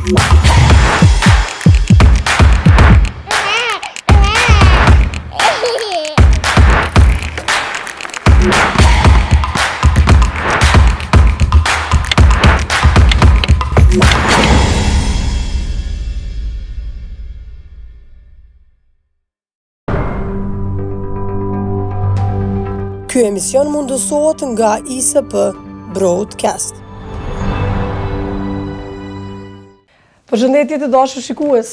Ky emision mundësohet nga ISP Broadcast. Përshëndetje të dashur shikues,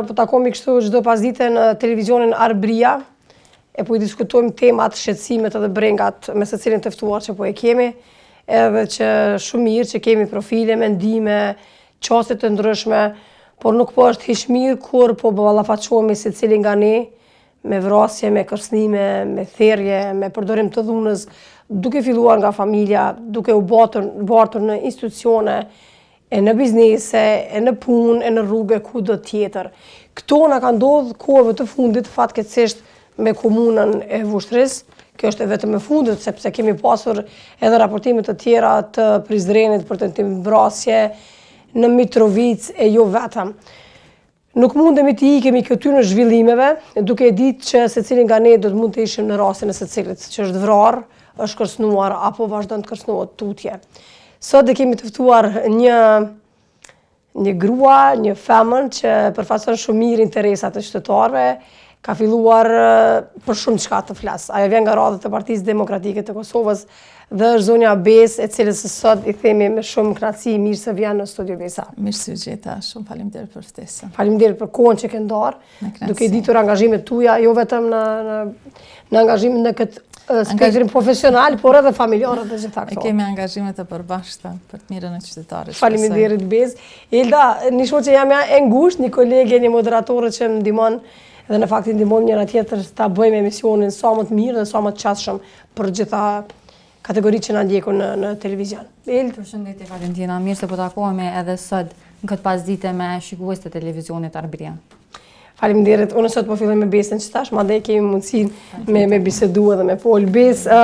po takomi kështu çdo pasdite në televizionin Arbria e po i diskutojmë temat, shqetësimet edhe brengat me secilin të ftuar që po e kemi, edhe që shumë mirë që kemi profile, mendime, çaste të ndryshme, por nuk po është hiç mirë kur po ballafaqohemi secili nga ne me vrasje, me kërcënime, me therrje, me përdorim të dhunës, duke filluar nga familja, duke u bartur në institucione, e në biznese, e në punë, e në rrugë, kudo tjetër. Këto na ka ndodhur kohëve të fundit fatkeqësisht me komunën e Vushtrisë. Kjo është e vetëm e fundit, sepse kemi pasur edhe raportime të tjera të Prizrenit për tentim vrasje, në Mitrovic e jo vetëm. Nuk mundemi të ikemi këty në zhvillimeve, duke e ditë që secili nga ne do të mund të ishim në rastin e secilit që është vrarë, është kërcënuar apo vazhdon të kërcënohet tutje. Sot e kemi të ftuar një grua, një femën që përfaqëson shumë mirë interesat e qytetarëve, ka filluar për shumë çka të flas. Ajo vjen nga radhët e Partisë Demokratike të Kosovës dhe është zonja Besë, e cilës sot i themi me shumë kënaqësi mirë se vjen në studio Besa. Mirë se u gjeta, shumë faleminderit për ftesën. Faleminderit për kohën që ke ndarë, duke ditur angazhimet tuaja, jo vetëm në angazhimin në këtë spektrin profesional, por edhe familjar dhe gjitha këto. E kemi angazhime të përbashkëta për të mirën e qytetarit. Faleminderit Besë. Elda, një shoqe jam e ngushtë, një kolege, një moderatore që më ndihmon dhe në faktin ndihmojmë njëra tjetër ta bëjmë emisionin sa më të mirë dhe sa më të qasshëm për gjitha kategoritë që na ndjekun në televizion. Përshëndetje Valentina, mirë se po takohemi edhe sot në këtë pasdite me shikues të televizionit Arbria. Faleminderit. Unë sot po filloj me Besën që tash, madje kemi mundësinë me bisedu edhe me fol. Besë,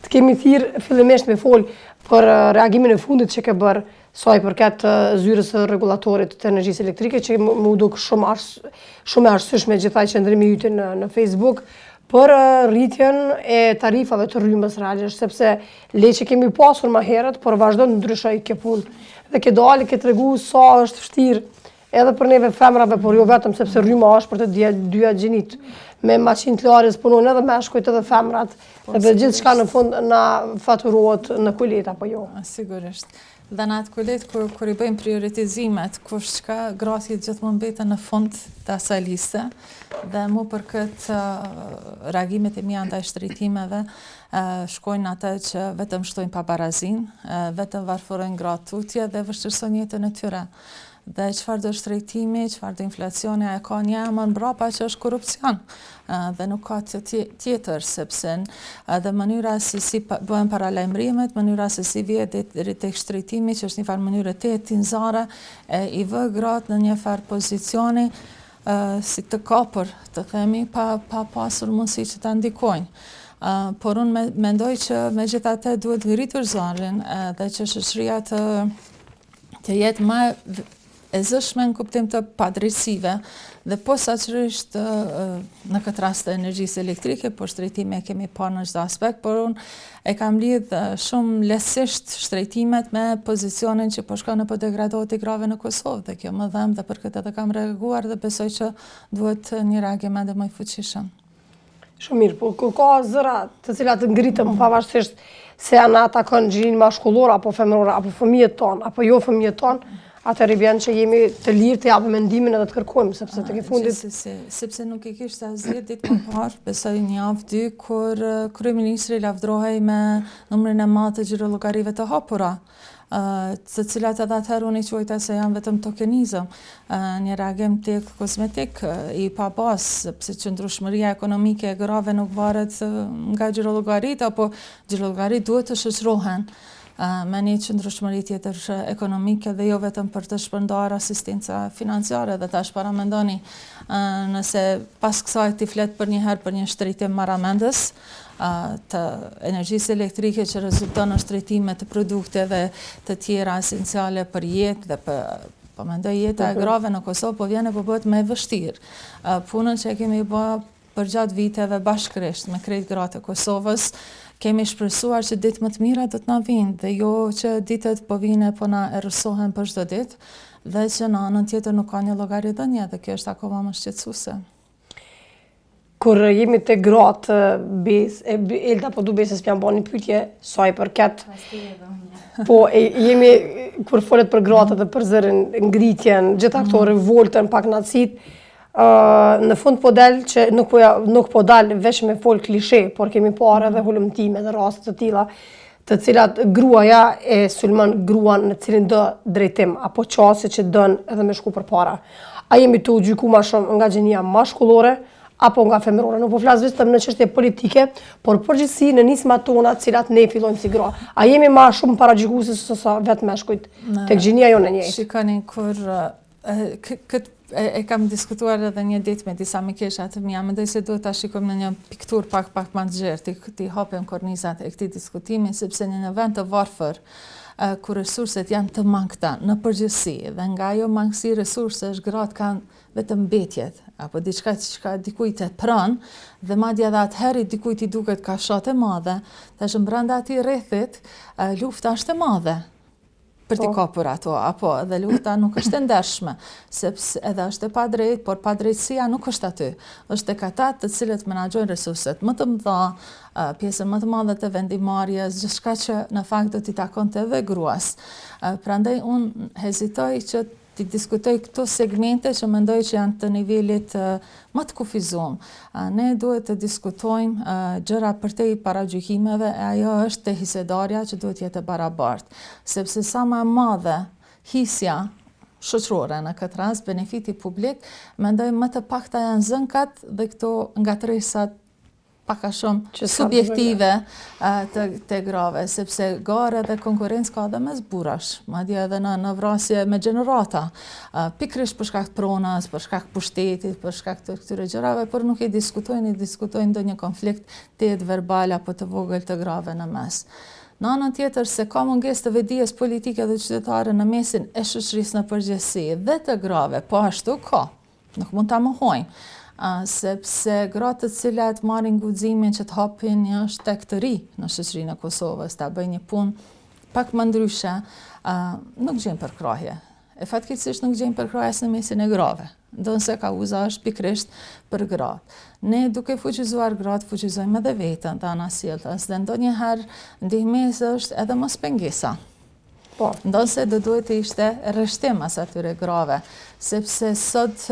të kemi thirr fillimisht me fol për reagimin e fundit që ke bërë sa i përket zyrës së rregullatorit të energjisë elektrike, që më duk shumë e arsyeshme gjithaj qendrimi yt në Facebook për rritjen e tarifave të rrymës realisht, sepse le që kemi pasur më herët, por vazhdon të ndryshojë kjo punë. Dhe ke dalë ke tregu sa është vështirë edhe për neve femrave, por jo vetëm, sepse rryma është për të dyja gjinit. Me maqinë të larjes punojnë edhe meshkujt edhe femrat, edhe gjithçka në fund na faturohet në kulet apo jo. Sigurisht. Dhe në atë kulet, kur i bëjmë prioritizimet, kush çka gratit gjithmonë mbeten në fund të asaj liste, dhe mu për këtë reagimet e mia ndaj shtrejtimeve shkojnë atë që vetëm shtojnë pabarazin, vetëm varfërojnë gratë tutje dhe vështirësojnë jetën e tyre. Dhe çfarë do shtrejtimi, çfarë do inflacioni, e ka një emër mbrapa që është korrupsion. Dhe nuk ka tjetër, sepse edhe mënyra si bëhen paralajmërimet, mënyra se si vjen deri tek shtrejtimi, që është një farë mënyrë tinzare, i vë gratë në një farë pozicioni si të kapur, të themi, pa pasur mundësi që ta ndikojnë. Por unë mendoj që megjithatë duhet ngritur zërin dhe që shoqëria të jetë më e zëshme në kuptim të padrejtësive dhe posaçërisht në këtë rast të energjisë elektrike, por shtrejtime kemi parë në çdo aspekt, por unë e kam lidh shumë lehtësisht shtrejtimet me pozicionin që po shkon apo degradohet i grave në Kosovë, dhe kjo më dhem dhe për këtë edhe kam reaguar dhe besoj që duhet një reagim edhe më i fuqishëm. Shumë mirë, po kur ka zëra të cilat ngritën pavarësisht se janë ata kanë gjininë maskullore apo femërore apo fëmijët tonë apo jo fëmijët tonë, atëherë vjen që jemi të lirë të japim mendimin edhe të kërkojmë, sepse tek fundit sepse nuk e kishte as 10 ditë më parë, besoj një javë dy, kur kryeministri lavdrohej me numrin e madh të xhirologarive të hapura, të cilat edhe atëherë unë i quajta se janë vetëm tokenizëm, një reagim tek kozmetik i pa bazë, sepse qëndrueshmëria ekonomike e grave nuk varet nga xhirologaritë, apo xhirologaritë duhet të shoqërohen me një qëndrueshmëri tjetër ekonomike dhe jo vetëm për të shpërndarë asistenca financiare. Dhe tash paramendoni nëse pas kësaj ti flet për një herë për një shtrejtim marramendës të energjisë elektrike që rezulton në shtrejtime të produkteve të tjera esenciale për jetë dhe Po mendoj jeta e grave në Kosovë po vjen e po bëhet më e vështirë. Punën që e kemi bë për gjatë viteve bashkërisht me krejt gratë e Kosovës, kemi shpresuar që ditë më të mira do të na vinë dhe jo që ditët po vinë po na errësohen për çdo ditë dhe që në anën tjetër nuk ka një llogaridhënie dhe kjo është akoma më shqetësuese. Kur jemi te gratë, Elda po du besës m'jam bo një pyetje, sa i përket. Po, jemi, kur folet për gratë dhe për zërin, ngritjen, gjitha këto revoltën, pak nacit, në fund po del që nuk po dal veç me fol klishe, por kemi parë edhe hulumtime dhe raste të tilla, të cilat gruaja e sulmon gruan në cilin do drejtim, apo qase që dën edhe me shku përpara. A jemi të gjyku ma shumë nga gjenia mashkullore, apo nga femërore. Nuk po flas vetëm në çështje politike, por përgjithësi në nisma tona të cilat ne fillojmë si gra. A jemi ma shumë paragjykuese se sa vetë meshkujt tek gjenia jonë e njëjtë? Shikoni kur e kam diskutuar edhe një ditë me disa mikesha të mia, mendoj se duhet ta shikojmë në një pikturë pak më të gjerë, ti hapim kornizat e këtij diskutimi, sepse në një vend të varfër kur resurset janë të mangëta në përgjithësi dhe nga ajo mangësi resursesh gratë kanë vetëm mbetjet apo diçka që dikujt e pran dhe madje edhe atëherë dikujt i duket ka shate madhe, tash brenda atij rrethit lufta është e madhe për t'i kapur ato, apo edhe lufta nuk është e ndershme, sepse edhe është e padrejt, por padrejtësia nuk është aty. Është tek ata të cilët menaxhojnë resurset më të mëdha, pjesën më të madhe të vendimarrjes, gjithçka që në fakt do t'i takonte edhe gruas. Prandaj unë hezitoj që ti diskutoj këto segmente që mendoj që janë të nivelit më të kufizuar. Ne duhet të diskutojmë gjëra përtej paragjykimeve e ajo është te hisedarja që duhet jetë e barabartë, sepse sa më e madhe hisja shoqërore në këtë rast, benefiti publik, mendoj më të pakta janë zënkat dhe këto ngatresat pak a shumë subjektive të grave, sepse gare dhe konkurencë ka dhe mes burrash, madje edhe në vrasje me gjenerata, pikrisht për shkak të pronës, për shkak të pushtetit, për shkak të këtyre gjërave, por nuk i diskutojnë ndonjë konflikt të jetë verbal apo të vogël të grave në mes. Në anën tjetër se ka mungesë të vedijes politike dhe qytetare në mesin e shoqërisë në përgjithësi dhe të grave, po ashtu ka, nuk mund ta mohojmë. Sepse gratë të cilat marrin guximin që të hapin një shtek të ri në shoqërinë e Kosovës, ta bëjnë një punë pak më ndryshe, nuk gjejnë përkrahje. E fatkeqësisht nuk gjejnë përkrahje në mesin e grave. Ndonse kauza është pikrisht për gratë. Ne duke fuqizuar gratë, fuqizojmë edhe veten të anasjellës dhe ndonjëherë ndihmesa është edhe mos pengesa. Po, ndonse do duhet të ishte rreshtim as atyre grave, sepse sot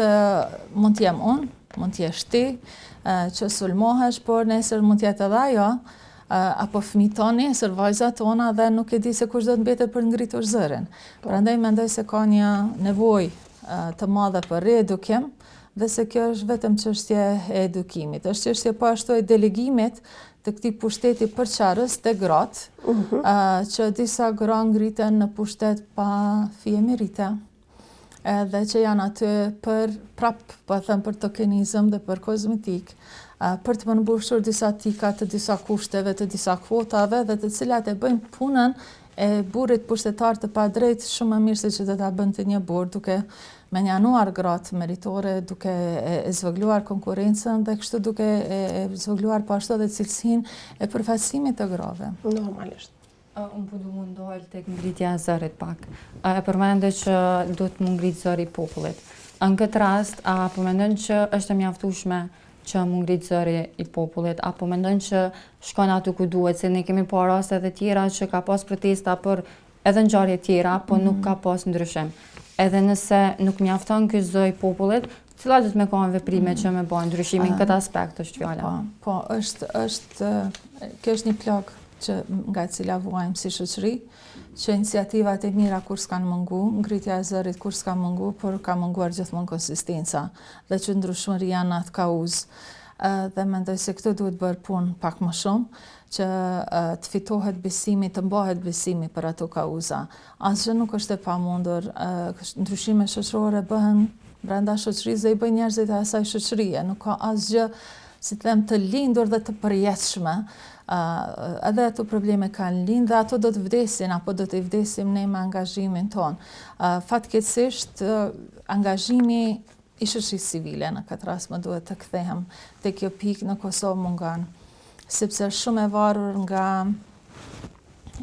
mund t'jem unë, mund t'jesh ti, që sulmohesh, por nesër mund t'jetë edhe ajo, apo fëmijët tonë nesër, vajzat tona dhe nuk e di se kush do të mbetet për ngritur zërin. Prandaj mendoj se ka një nevojë të madhe për reedukim dhe se kjo është vetëm çështje e edukimit. Është çështje po ashtu e delegimit të këtij pushteti përçarës te gratë, që disa gra ngriten në pushtet pa fije merite. Dhe që janë aty për për tokenizëm dhe për kozmetik, për të përmbushur disa tika të disa kushteve, të disa kvotave dhe të cilat e bëjnë punën e burrit pushtetar të padrejt shumë më mirë se që do ta bënte një burr, duke menjanuar gratë meritore, duke e zvogëluar konkurrencën dhe kështu duke e zvogëluar po ashtu edhe cilësinë e përfaqësimit të grave. Normalisht. Unë po du mundohel tek ngritja e zërit pak. E përmendë që do të më ngritë zëri popullit. Në këtë rast, apo mendon që është e mjaftueshme që më ngritë zëri i popullit, apo mendon që shkon aty ku duhet, se ne kemi pa raste edhe tjera që ka pas protesta për edhe ngjarje tjera, po nuk ka pas ndryshim. Edhe nëse nuk mjafton ky zë i popullit, cilat do të më kanë veprime që më bën ndryshimin këtë aspekt është fjala. Po, kjo është një plagë që nga cila vuajmë si shoqëri, që iniciativat e mira kur s'kan mungu, ngritja e zërit kur s'ka mungu, por ka munguar gjithmonë konsistenca dhe që ndryshmëria në atë kauzë. Dhe mendoj se këtu duhet bërë punë pak më shumë, që të fitohet besimi, të mbahet besimi për ato kauza. Asgjë nuk është e pamundur, ndryshime shoqërore bëhen brenda shoqërisë dhe i bëjnë njerëzit e asaj shoqërie, nuk ka asgjë si të them, të lindur dhe të përjetshme. Edhe ato probleme kanë lind dhe ato do të vdesin, apo do të vdesim ne me angazhimin ton. Fatkeqësisht, angazhimi i shoqërisë civile në këtë rast më duhet të kthehem te kjo pikë në Kosovë mungon, sepse shumë e varur nga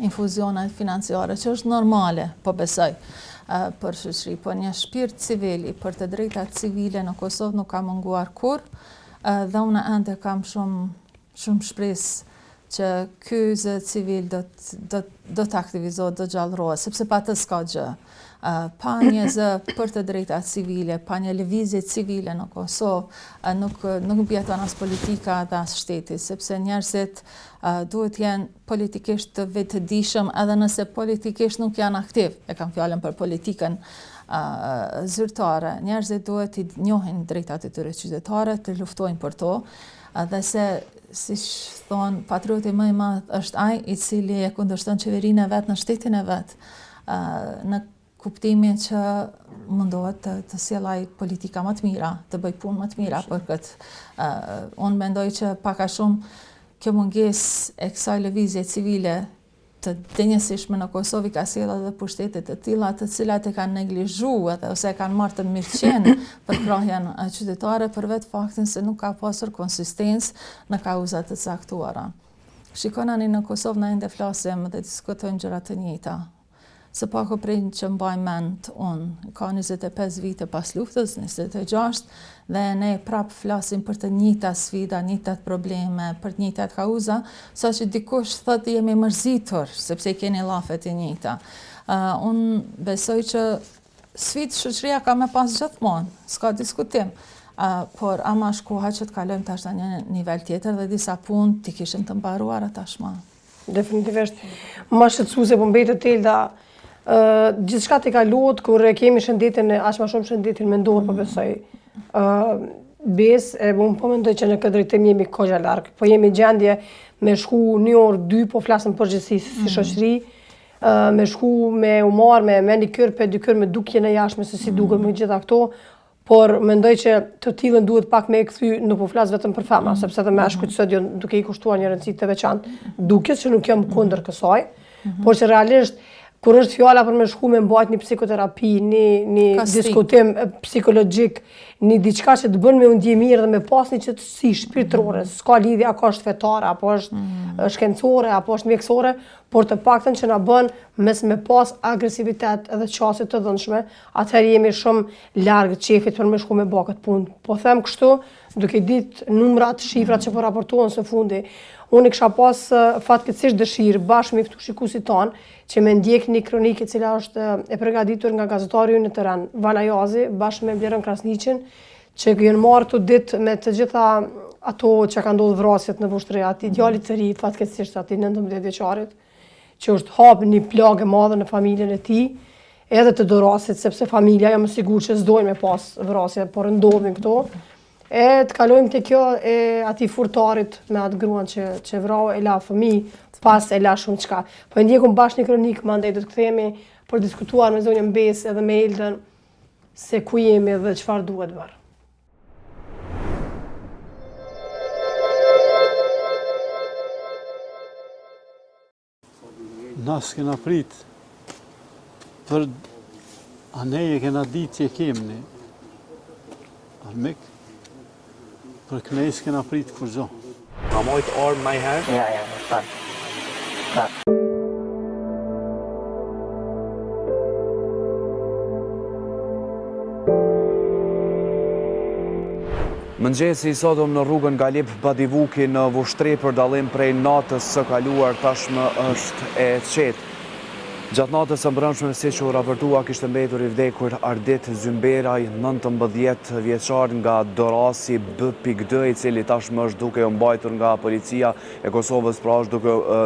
infuzionet financiare, që është normale, po besoj, për shoqëri, po një shpirt civili për të drejtat civile në Kosovë nuk ka munguar kur, dhe unë ende kam shumë shpresë që ky zë civil do të aktivizohet, do gjallërohet, sepse pa të s'ka gjë. Pa një zë për të drejtat civile, pa një lëvizje civile në Kosovë, nuk bjeton as politika dhe as shteti, sepse njerëzit duhet jenë politikisht të vetëdijshëm, edhe nëse politikisht nuk janë aktiv, e kam fjalën për politikën zyrtare. Njerëzit duhet i njohin drejtat e tyre qytetare, të luftojnë për to, dhe se si thonë, patrioti më i madh është ai i cili e kundërshton qeverinë e vet në shtetin e vet, në kuptimin që mundohet të sjellaj politika më të mira, të bëj punë më të mira për këtë. Unë mendoj që pak a shumë kjo mungesë e kësaj lëvizje civile të denjësishme në Kosovë ka sjellë edhe pushtete të tilla, të cilat e kanë neglizhuar ose e kanë marrë të mirëqen për krahjen qytetare për vetë faktin se nuk ka pasur konsistencë në kauzat të caktuara. Shikonani në Kosovë na ende flasim dhe diskutojmë gjëra të njëjta. Së paku prej që mbaj mend unë, ka 25 vite pas luftës, 26, dhe ne prap flasim për të njëjtat sfida, njëjtat probleme, për të njëjtat kauza, sa që dikush thotë jemi mërzitur, sepse keni llafet e njëjta. Unë besoj që sfidë shoqëria ka me pas gjithmonë, s'ka diskutim. Por ama është koha që të kalojmë tash në një nivel tjetër dhe disa punë t'i kishim të mbaruara tashmë. Definitivisht. Më shqetësuese po mbetet Elda, gjithçka t'i kalohet kur e kemi shëndetin, aq më shumë shëndetin mendor, po besoj. Unë po mendoj që në këtë drejtim jemi kogja larg, po jemi gjendje me shku 1 orë, 2, po flasëm përgjithësisht si shoqëri, me shku me u marr me manikür, pedikyr, me dukjen e jashtme se si duket me gjitha këto, por mendoj që të tillën duhet pak me e kthy, nuk po flas vetëm për femra, sepse edhe meshkujt sot janë duke i kushtuar një rëndësi të veçantë, dukjes që nuk jam kundër kësaj, por që realisht kur është fjala për me shku me mbajt një psikoterapi, një diskutim psikologjik, një diçka që të bën me u ndje mirë dhe me pas një qetësi shpirtërore, s'ka lidhje a ka është fetare, apo është shkencore, apo është mjekësore, por të paktën që na bën mes me pas agresivitet edhe qasje të dhënshme, atëherë jemi shumë larg qefit për me shku me bë këtë punë. Po them kështu, duke ditë numrat, shifrat që po raportohen së fundi, unë i kisha pas fatkeqësisht dëshirë bashkë me ftu shikuesit tanë që me ndjek një kronikë e cila është e përgatitur nga gazetari ynë në Tiranë, Vala Jazi, bashkë me Blerën Krasniqin, që janë marrë të ditë me të gjitha ato që ka ndodhur vrasjet në Vushtrri, aty djalit të ri, fatkeqësisht aty 19 vjeçarit, që është hap një plagë e madhe në familjen e tij, edhe të dorasit, sepse familja jam sigurt që s'dojnë me pas vrasje, por ndodhin këto. E të kalojmë të kjo e ati furtarit me atë gruan që vrau e la fëmijë, pas e la shumë qka. Po e ndjekum bashkë një kronikë, mandej do të kthehemi për diskutuar me zonjën Besë edhe me Eldën se ku jemi dhe çfarë duhet bërë. Na s'kena prit, për aneje kena ditë që kemni, armik, për kënej s'kena prit kur gjo. A mojt armë ma i herë? Ja, tak. Mëngjesi i sotëm në rrugën Galip Badivuki në Vushtrri për dallim prej natës së kaluar tashmë është e qetë. Gjatë natës së mbrëmshme, siç u raportua, kishte mbetur i vdekur Ardit Zymberaj, 19 vjeçar nga Dorasi B.D, i cili tashmë është duke u mbajtur nga policia e Kosovës, pra është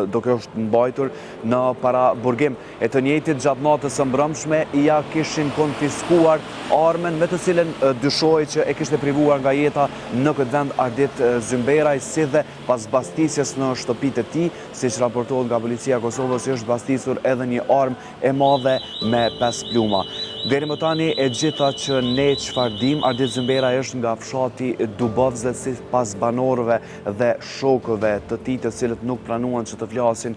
duke është mbajtur në paraburgim. E të njëjtit gjatë natës së mbrëmshme ja kishin konfiskuar armën me të cilën dyshohej që e kishte privuar nga jeta në këtë vend Ardit Zymberaj, si dhe pas bastisjes në shtëpitë e tij, siç raportohet nga policia e Kosovës, është bastisur edhe një armë e madhe me 5 pluma. Deri më tani e gjitha që ne çfarë dim, Ardit Zymbera është nga fshati Dubovze si pas banorëve dhe shokëve të tij të cilët nuk pranuan që të flasin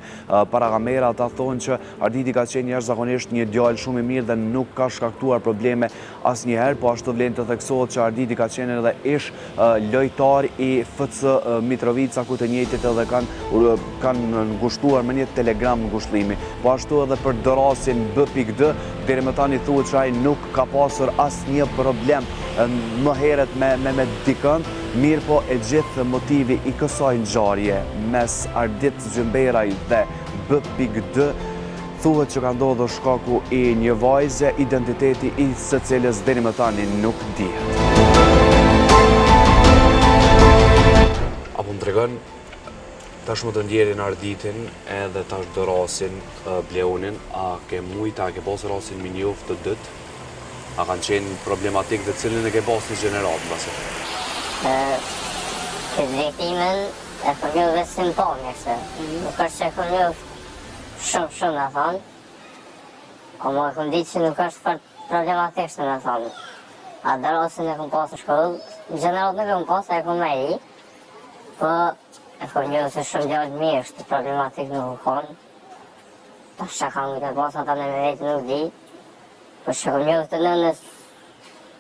para kamera. Ata thonë që Arditi ka qenë jashtëzakonisht një djalë shumë i mirë dhe nuk ka shkaktuar probleme asnjëherë, po ashtu vlen të theksohet që Arditi ka qenë edhe ish lojtar i FC Mitrovica, ku të njëjtit edhe kanë ngushtuar me një telegram ngushëllimi. Po ashtu edhe për Dorasin B.D, deri më tani thuhet që ai nuk ka pasur asnjë problem më herët me dikën, mirë po e gjithë motivi i kësaj ngjarje mes Ardit Zymberaj dhe B.D thuhet që ka ndodhur shkaku i një vajze, identiteti i së cilës deri më tani nuk dihet. Apo më tregon tash më të ndjerin Arditin edhe tash Dorasin Bleunin, a ke mujta, a ke pasur rasin me njoft të dytë? A kanë qenë problematik dhe cilin e ke pasur në gjenerat, base? Këtë viktimin e përnjohë dhe simptomishtë. Nuk është që përnjohë shumë në thonë, o më e këmë ditë që nuk është problematikshtë në thonë. A Dorasin e këmë pasur shkollë, në gjenerat nuk e këmë pasur, e këmë me i, po e përnjohë se shumë gjallë mirë, është problematik nuk u konë. Ta që kam këtë pasur, ata në me vetë nuk di. Po që këmë njohë të nënës,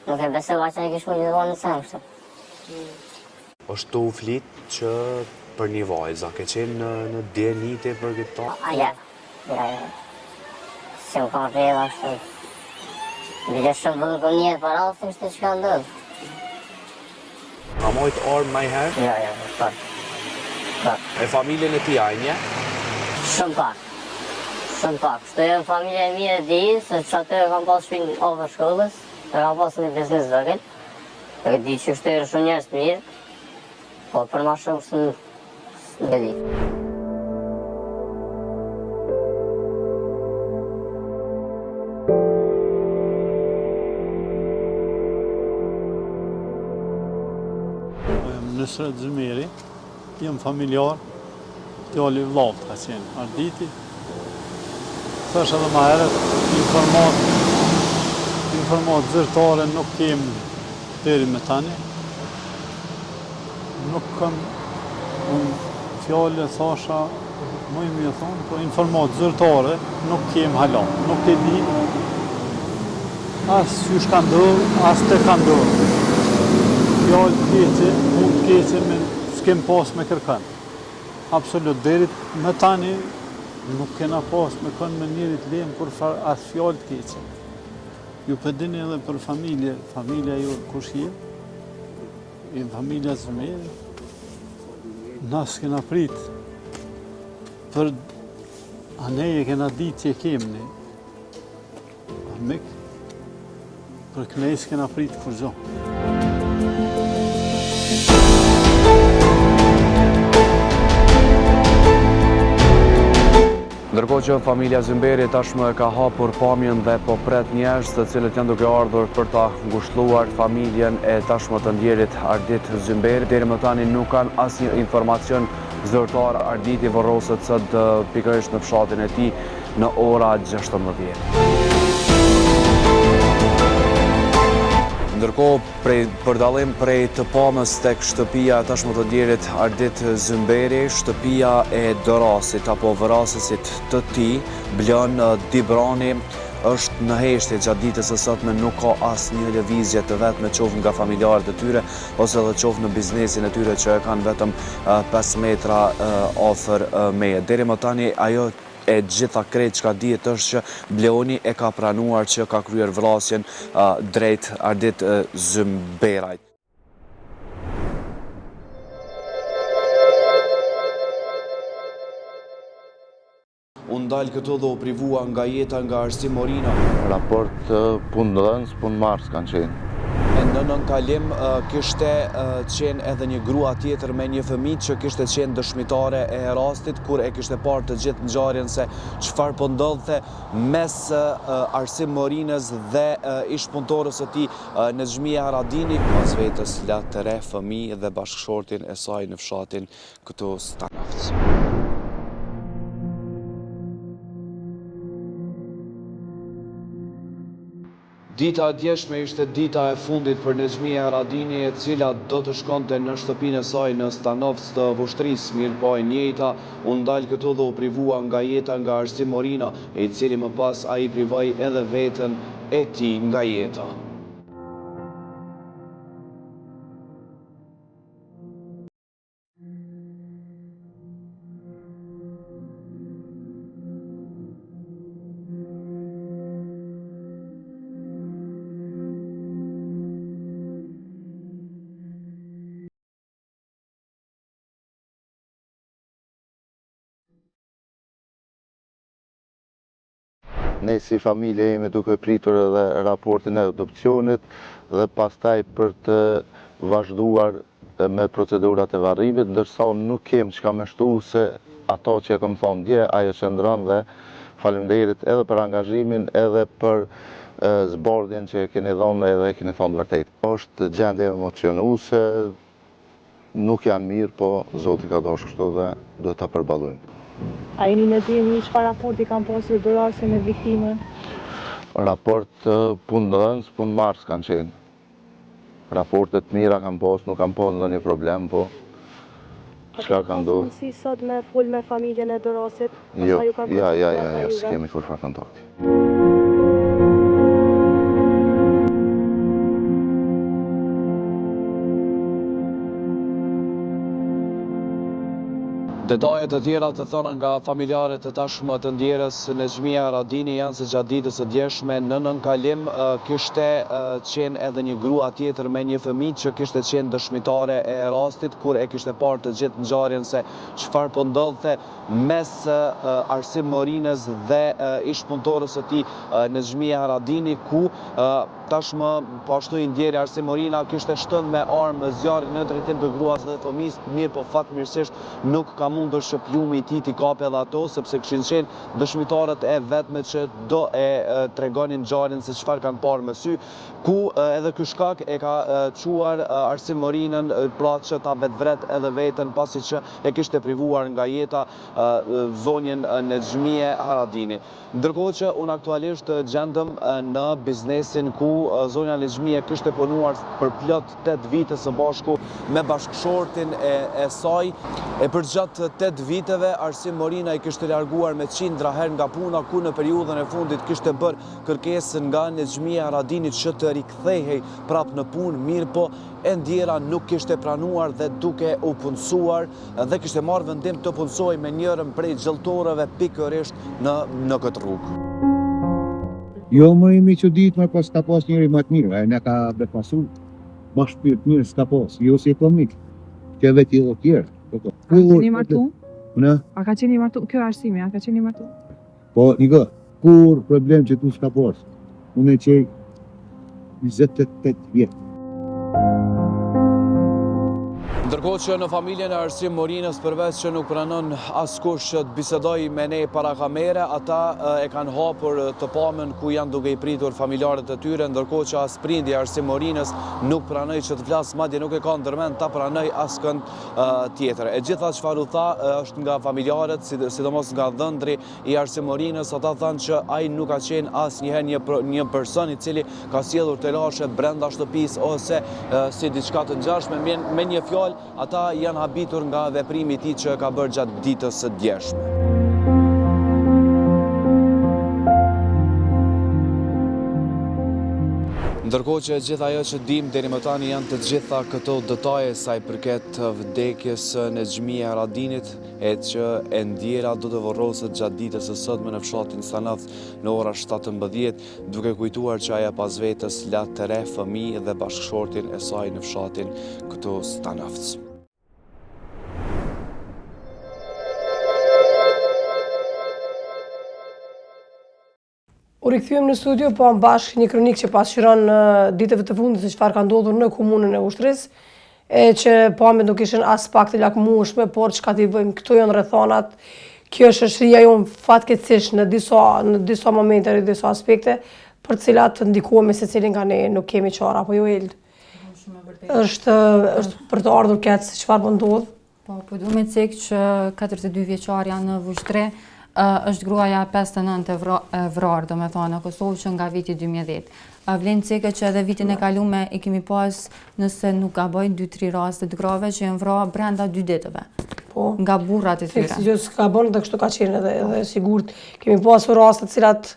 nuk e besova që në kishë mujtë në semështë. është të u flit që për një vajza, ke qenë në djenite për këtë ta? Ja. Si më kam rrëdha është. Bile shumë bëllë këm njëtë për alë, ishte që ka ndodhë. A mojtë armë ma i herë? Ja, për. E familjen e ti ajnje? Shumë pak. Shtu e familje e mire di, se që atë e kam pas shpinë over shkollës, e kam pas një biznes vëgën, e di që shtu e shumë njerës të mirë, po për ma shumë së në di. Nusret Zymeri, jem familjar, djali vllaut ka qenë Arditi. Thash edhe ma herët, informat zyrtare nuk kemë deri me tani. Nuk kam fjallë, thasha, më i mjë thonë, po informat zyrtare nuk kemë hala. Nuk e di, as që shka ndorë, as të ka ndorë. Fjallë keqe, mund keqe, s'kem pas me kërkan. Absolut, deri me tani, nuk kena pas me kënë me njerit lemë kur as fjallë të keqe. Ju përdini edhe për familja ju kush je, i familja Zymeri, na s'kena prit, për aneje kena ditë që kemni, armik, për kënej s'kena prit kur gjo. Ndërkohë që familja Zymberi tashmë ka hapur pamjen dhe po pret njerëz të cilët janë duke ardhur për ta ngushëlluar familjen e tashmë të ndjerit Ardit Zymberi. Deri më tani nuk kanë asnjë informacion zyrtar. Arditi vorroset sot pikërisht në fshatin e tij në ora 16. Ndërkohë, për dallim prej të pamës tek shtëpia tashmë të ndjerit Ardit Zymberi, shtëpia e Dorasit apo vrasësit të tij, Blon Dibrani, është në heshtje gjatë ditës së sotme, nuk ka asnjë lëvizje të vetme qoftë nga familjarët e tyre ose edhe qoftë në biznesin e tyre që e kanë vetëm 5 metra afër meje. Deri më tani ajo e gjitha krejt që ka dihet është që Bleoni e ka pranuar që ka kryer vrasjen drejt Ardit Zymberajt. Unë dalë këtu dhe u privua nga jeta nga Arsim Morina. Raport punë dhënës, punë marës kanë qenë. Në nënkalim kishte qenë edhe një grua tjetër me një fëmijë që kishte qenë dëshmitare e rastit, kur e kishte parë të gjithë ngjarjen se çfarë po ndodhte mes Arsim Morinës dhe ish-punëtorës së tij Nezhmia Haradini, pas vetës la të re fëmijë dhe bashkëshortin e saj në fshatin këtu Stanafc. Dita e djeshme ishte dita e fundit për Nezmia Haradini, e cila do të shkonte në shtëpinë e saj në Stanovc të Vushtrisë, mirë po e njëjta u ndal këtu dhe u privua nga jeta nga Arsim Morina, i cili më pas ai privoi edhe veten e tij nga jeta. Ne si familje jemi duke pritur edhe raportin e adopcionit dhe pastaj për të vazhduar me procedurat e varrimit, ndërsa unë nuk kem çka më shtu se ato që e kam thonë dje, ajo qëndron dhe faleminderit edhe për angazhimin edhe për zbardhjen që keni dhënë edhe keni thonë vërtet. Është gjendje emocionuese, nuk janë mirë, po Zoti ka dashur kështu dhe duhet ta përballojmë. A jeni në djeni çfarë raporti kanë pasur dorëse me viktimën? Raport punë-dhënës, punë-marrës kanë qenë. Raportet mira kanë pas, nuk kanë pas ndonjë problem, po çka ka ndodhur? Si sot me fol me familjen e dorosit? Jo, s'kemi fol fare kontakti. Detajet e tjera të thëna nga familjarët e tashmë të ndjerës Nezmia Haradini janë se gjatë ditës së djeshme në nënkalim kishte qenë edhe një grua tjetër me një fëmijë që kishte qenë dëshmitare e rastit, kur e kishte parë të gjithë ngjarjen se çfarë po ndodhte mes Arsim Morinës dhe ish-punëtorës së tij Nezmia Haradini, ku tashmë po ashtu i ndjeri Arsim Morina kishte shtënë me armë zjarrin në drejtim të gruas dhe fëmijës, mirë po fatmirësisht nuk ka mundur që plumi i tij t'i kape edhe ato, sepse kishin qenë dëshmitarët e vetme që do e tregonin ngjarjen se çfarë kanë parë me sy, ku edhe ky shkak e ka çuar Arsim Morinën pra që ta vetvret edhe veten pasi që e kishte privuar nga jeta zonjën Nezmie Haradini. Ndërkohë që unë aktualisht gjendëm në biznesin ku zonja Nezmie kishte punuar për plot 8 vite së bashku me bashkëshortin e saj. E për gjatë 8 viteve, Arsim Morina i kishte larguar me qindra herë nga puna, ku në periudhën e fundit kishte bërë kërkesën nga Nezmia Haradini që të rikthehej prap në punë, mirë po e ndjera nuk kishte pranuar dhe duke u punësuar dhe kishte marrë vendim të punësoj me njërën prej gjelltorëve pikërisht në këtë rrugë. Jo, më imi që ditë më pas ka pas njëri më të mirë, e ne ka befasu ma shpirt mirë s'ka pas, jo si ekonomik, që vetë i tjerë. A ka qeni martu? Në? A ka qeni martu? Kjo Arsimi, a ka qeni martu? Po, një kur problem që tu s'ka pas, unë e qej 28 vjetë. Ndërkohë që në familjen e Arsim Morinës, përveç që nuk pranon askush që të bisedoj me ne para kamere, ata e kanë hapur të pamën ku janë duke i pritur familjarët e tyre, ndërkohë që as prindi Arsim Morinës nuk pranoj që të flasë, madje nuk e ka ndërmend ta pranoj askënd tjetër. E gjitha çfarë u tha është nga familjarët, sidomos nga dhëndri i Arsim Morinës, ata thanë që ai nuk ka qenë asnjëherë një person i cili ka sjellur telashe brenda shtëpisë ose si diçka të ngjashme, me një fjalë ata janë habitur nga veprimi i tij që ka bërë gjatë ditës së djeshme. Ndërkohë që gjitha ajo që dim deri më tani janë të gjitha këto detaje sa i përket vdekjes së Nezmie Haradinit, e që e ndjera do të varroset gjatë ditës së sotme në fshatin Stanovc në ora 17, duke kujtuar që aja pas vetes la 3 fëmijë dhe bashkëshortin e saj në fshatin këtu Stanovc. U rikthyem në studio, po am bashkë një kronik që pasqyron ditëve të fundit se çfarë ka ndodhur në komunën e Ushtrisë, e që pamjet nuk ishin as pak të lakmueshme, por çka t'i bëjmë, këto janë rrethanat. Kjo është shoqëria jonë fatkeqësisht në disa momente, në disa aspekte, për të cilat ndikohemi secili nga ne, nuk kemi çfarë, apo jo Eld? Është për të ardhur këtë se çfarë po ndodh. Po du me cek që 42 vjeçarja në Vushtri është gruaja 59 e vrarë, do me thonë, në Kosovë që nga viti 2010. A vlen ceke që edhe vitin e kalume i kemi pas, nëse nuk gaboj 2-3 raste të grave që janë vrarë brenda 2 ditëve. Po. Nga burrat e tyre. Si gjë s'ka bën dhe kështu ka qenë edhe sigurt. Kemi pasur raste të cilat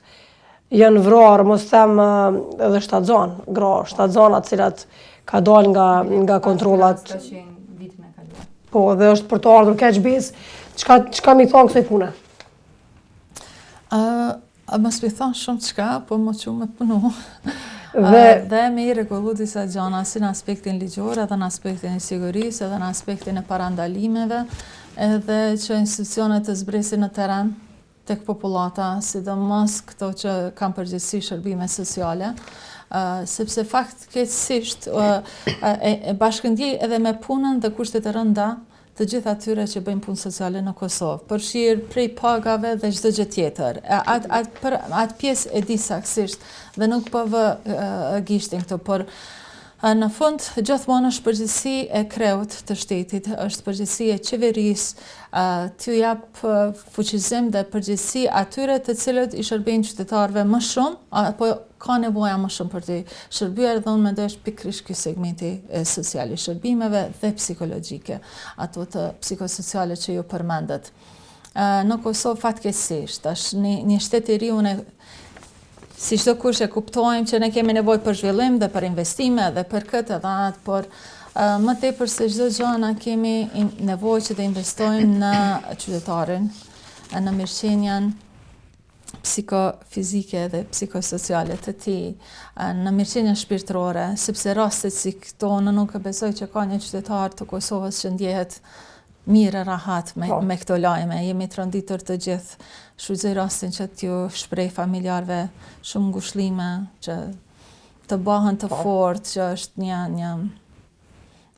janë vrarë, mos them edhe shtatzan, gra shtatzana të cilat ka dalë nga kontrollat. Ka qenë vitin e kaluar. Po, dhe është për të ardhur keq besë. Çka mi thon kësaj pune? Mos mi thonë shumë qka, po më që me punu. Dhe me i regullu disa gjana si në aspektin ligjor, edhe në aspektin e sigurisë, edhe në aspektin e parandalimeve, edhe që institucionet të zbresin në teren tek populata, sidomos këto që kanë përgjithësi shërbime sociale, sepse faktikisht e bashkëndjej edhe me punën dhe kushtet e rënda të gjithë atyre që bëjmë punë sociale në Kosovë, përfshirë prej pagave dhe çdo gjë tjetër. Atë pjesë e di saktësisht dhe nuk po vë gishtin këto, por në fund gjithmonë është përgjegjësi e kreut të shtetit, është përgjegjësi e qeverisë, t'ju jap fuqizim dhe përgjegjësi atyre të cilët i shërbejnë qytetarëve më shumë, apo ka nevoja më shumë për të shërbyer, dhe unë mendoj është pikërisht ky segmenti social i shërbimeve dhe psikologjike, ato të psikosociale që ju përmendet. Në Kosovë fatkeqësisht është një shtet i ri, unë si çdo kush e kuptojmë që ne kemi nevojë për zhvillim dhe për investime dhe për këtë edhe atë, por më tepër se çdo gjë na kemi nevojë që të investojmë në qytetarin, në mirëqenjen psikofizike dhe psikosociale të tij, në mirëqenjen shpirtërore, sepse rastet si këto në nuk e besoj që ka një qytetar të Kosovës që ndjehet mirë e rahat me këto lajme. Jemi të rënditur të gjithë. Shfrytëzoj rastin që t'ju shprej familjarve shumë ngushëllime, që të bëhen të fortë, që është një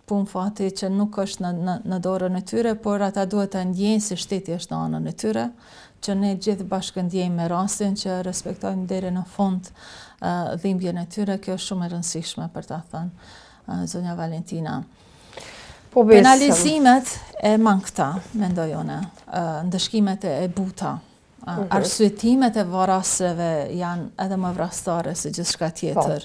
punë fati që nuk është në dorën e tyre, por ata duhet të ndjejnë se shteti është në anën e tyre, që ne gjithë bashkë ndjejmë me rastin, që respektojmë deri në fund dhimbjen e tyre. Kjo është shumë e rëndësishme për ta thënë zonja Valentina. Penalizimet e mangëta, mendoj unë, ndëshkimet e buta, arsyetimet e varasreve janë edhe më vrastare se gjithçka tjetër.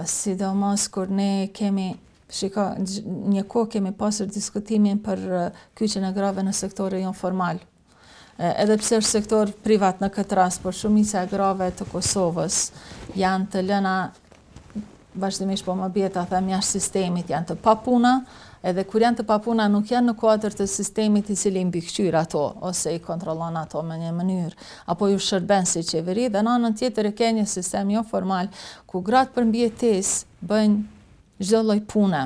Sidomos kur ne kemi, një kohë kemi pasur diskutimin për kyçjen e grave në sektorin jo formal. Edhe pse është sektor privat në këtë rast, por shumica e grave të Kosovës janë të lëna, vazhdimisht po më bie ta them, jashtë sistemit, janë të papuna, edhe kur janë të papuna nuk janë në kuadër të sistemit i cili mbikëqyr ato, ose i kontrollon ato me një mënyrë, apo ju shërben si qeveri, dhe në anën tjetër e ke një sistem jo formal, ku gratë për mbjetesë bëjnë çdo lloj pune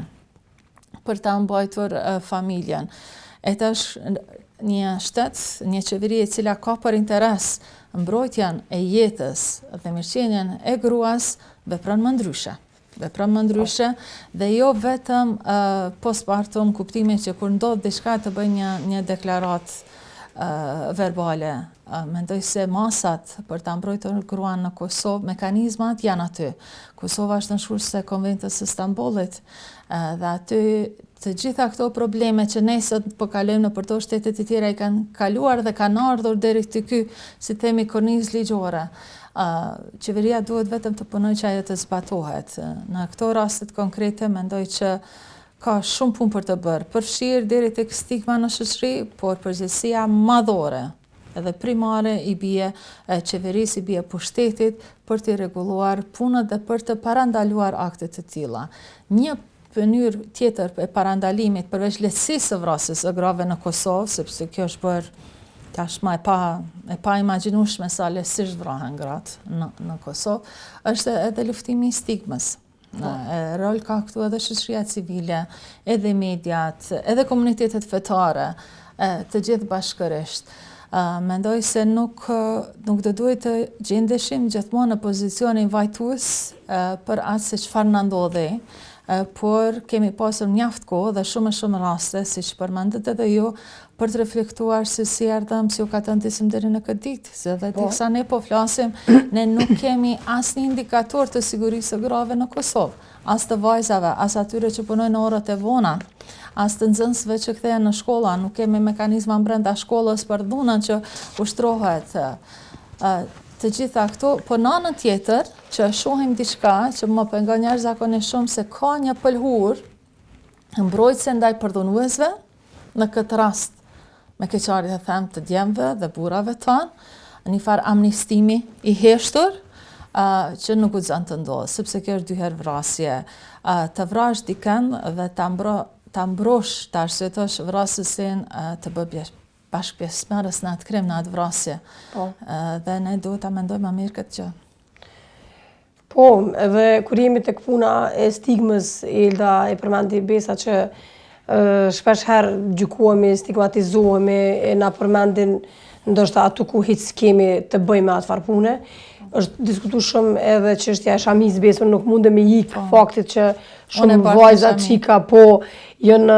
për ta mbajtur familjen. E tash një shtet, një qeveri e cila ka për interes mbrojtjen e jetës dhe mirëqenjen e gruas, vepron më ndryshe. Dhe jo vetëm postpartum, kuptimi që kur ndodh diçka të bëj një deklarat verbale. Mendoj se masat për ta mbrojtur gruan në Kosovë, mekanizmat janë aty. Kosova është nënshkruese e Konventës së Stambollit, dhe aty të gjitha këto probleme që ne sot po kalojmë në përto shtetet e tjera i kanë kaluar dhe kanë ardhur deri te ky, si themi, kornizë ligjore. Qeveria duhet vetëm të punojë që ajo të zbatohet. Në këto rastet konkrete mendoj që ka shumë punë për të bërë, përfshirë deri tek stigma në shoqëri, por përgjegjësia madhore edhe primare i bie qeverisë, i bie pushtetit për të rregulluar punët dhe për të parandaluar akte të tilla. Një mënyrë tjetër e parandalimit përveç lehtësisë së vrasjes së grave në Kosovë, sepse kjo është bërë tashmë e pa imagjinueshme sa lehtësisht vrahen gratë në Kosovë, është edhe luftimi i stigmës. Rol ka këtu edhe shoqëria civile, edhe mediat, edhe komunitetet fetare, të gjithë bashkërisht. Mendoj se nuk do duhet të gjendeshim gjithmonë në pozicionin vajtues për atë se çfarë na ndodhi, por kemi pasur mjaft kohë dhe shumë raste, siç përmendet edhe ju, për të reflektuar se si erdhëm, si u ka të ndisim deri në këtë ditë, se dhe teksa ne po flasim, ne nuk kemi asnjë indikator të sigurisë së grave në Kosovë, as të vajzave, as atyre që punojnë në orët e vona, as të nxënësve që kthehen në shkolla, nuk kemi mekanizma brenda shkollës për dhunën që ushtrohet. Të gjitha këto, po në anën tjetër, që shohim diçka që më pengon njerëz zakonisht shumë se ka një pëlhur mbrojtëse ndaj përdhunuesve, në këtë rast me keqarit e them të djemve dhe burrave tanë, një farë amnistimi i heshtur, që nuk u zënë të ndodhë, sepse kjo është 2 herë vrasje. Të vrash dikën dhe ta mbrosh, ta arsyetosh vrasësin të bë bashkëpjesëmarrës në atë krim, në atë vrasje. Dhe ne duhet ta mendojmë më mirë këtë gjë. Po, edhe kur jemi tek puna e stigmës, Elda e përmendi Besa që shpesh herë gjykohemi, stigmatizohemi, e na përmendin ndoshta aty ku hiç kemi të bëjmë atë farë pune. Është diskutuar shumë edhe çështja e shamis Besën, nuk mundemi ik faktit që shumë vajza çika janë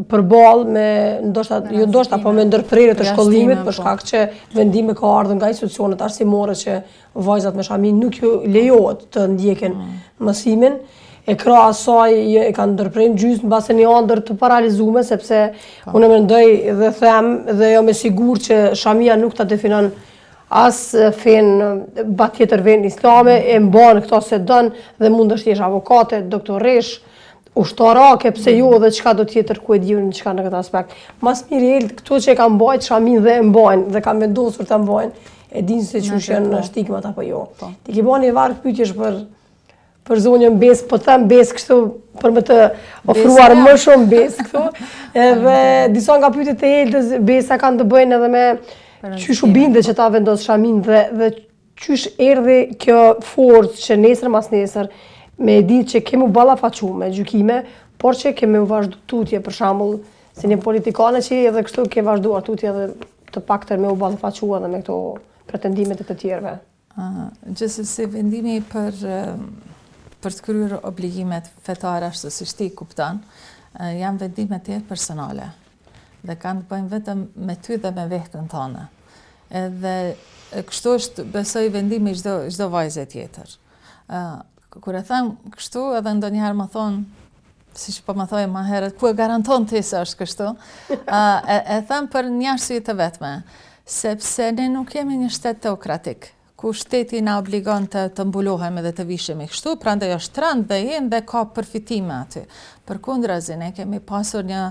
përballë me ndoshta po me ndërprerje të shkollimit për shkak që vendime ka ardhur nga institucionet arsimore që vajzat me shamin nuk ju lejohet të ndjekin mësimin. E krah asaj e kanë ndërprerë gjysmë mbase një ëndër të paralizuar sepse unë mendoj dhe them dhe jam e sigurt që shamia nuk ta definon as fen tjetër ven islame, e mban këto se don dhe mund është jesh avokate, doktoresh, ushtarake, pse jo dhe çka do tjetër ku e diun çka në këtë aspekt. Mas mirë këto që e kanë mbajt shamin dhe e mbajnë dhe kanë vendosur ta mbajnë, e dinë se çush janë stigmat apo jo. Ti ke bani varg pyetjesh për zonjën Besë, po them Besë kështu për më të ofruar më shumë Besë këtu. Edhe disa nga pyetjet e Eldës Besa kanë të bëjnë edhe me qysh u binde që ta vendos shamin dhe qysh erdhi kjo forcë që nesër mas nesër me ditë që kemi u ballafaqu me gjykime, por që kemi u vazhdu tutje, për shembull, si një politikane që edhe kështu ke vazhduar tutje edhe të paktën me u ballafaqu edhe me këto pretendimet e të tjerëve. Gjithsesi vendimi për të kryer obligimet fetare ashtu siç ti kupton, janë vendime të personale dhe kanë të bëjnë vetëm me ty dhe me veten tënde. Edhe kështu është besoj vendimi çdo vajze tjetër. Kur e them kështu, edhe ndonjëherë më thon, siç po më thoi më herët, ku e garanton ti se është kështu? E them për një arsye të vetme, sepse ne nuk jemi një shtet teokratik, ku shteti na obligon të mbulohemi dhe të vishemi kështu, prandaj është trend dhe jenë dhe ka përfitime aty. Përkundrazi, ne kemi pasur një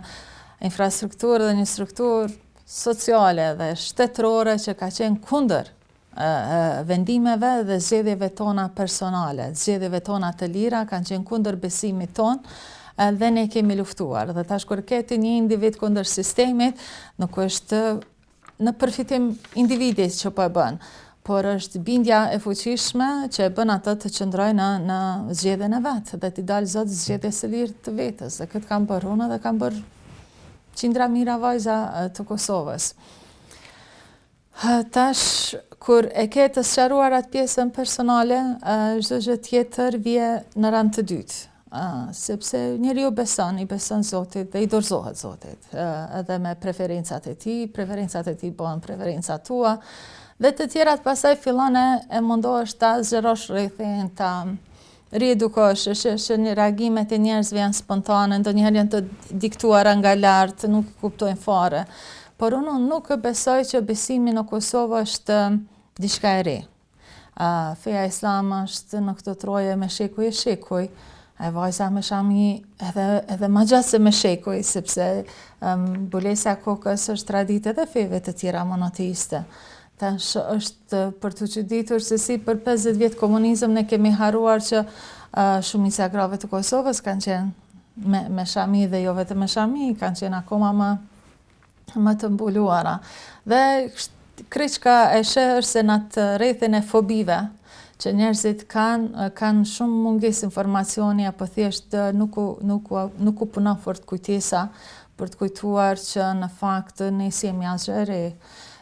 infrastrukturë dhe një strukturë sociale dhe shtetërore që ka qenë kundër vendimeve dhe zgjedhjeve tona personale. Zgjedhjeve tona të lira kanë qenë kundër besimit ton dhe ne kemi luftuar. Dhe tash kur keti një individ kundër sistemit, nuk është në përfitim individit që po e bën, por është bindja e fuqishme që e bën atë të qëndrojë në zgjedhjen e vet dhe t'i dalë zot zgjedhjes së lirë të vetes. Dhe këtë kanë bërë unë dhe kanë bërë qindra mira vajza të Kosovës. Tash, kur e ke të sqaruar atë pjesën personale, çdo gjë tjetër vije në rand të dytë. Sepse njeriu i beson Zotit dhe i dorëzohet Zotit. Edhe me preferencat e tij bëhen preferencat tua, dhe të tjerat pastaj fillon e mundohesh ta zgjerosh rrethin, ta riedukosh, që një reagimet e njerëzve janë spontane, ndonjëherë janë të diktuara nga lart, nuk kuptojnë fare. Por unë nuk besoj që besimi në Kosovë është diçka e re. Feja islame është në këtë troje me shekuj e shekuj, e vajza me shami edhe më gjatë se me shekuj, sepse mbulesa e kokës është traditë edhe feve të tjera monoteiste. Tash është për të çuditur se si për 50 vjet komunizëm ne kemi harruar që shumica e grave të Kosovës kanë qenë me shami dhe jo vetëm me shami, kanë qenë akoma më të mbuluara. Dhe kryqka e sheh është se në atë rrethin e fobive, që njerëzit kanë shumë mungesë informacioni apo thjesht nuk u punon fort kujtesa për të kujtuar që në fakt ne jemi asgjë e re.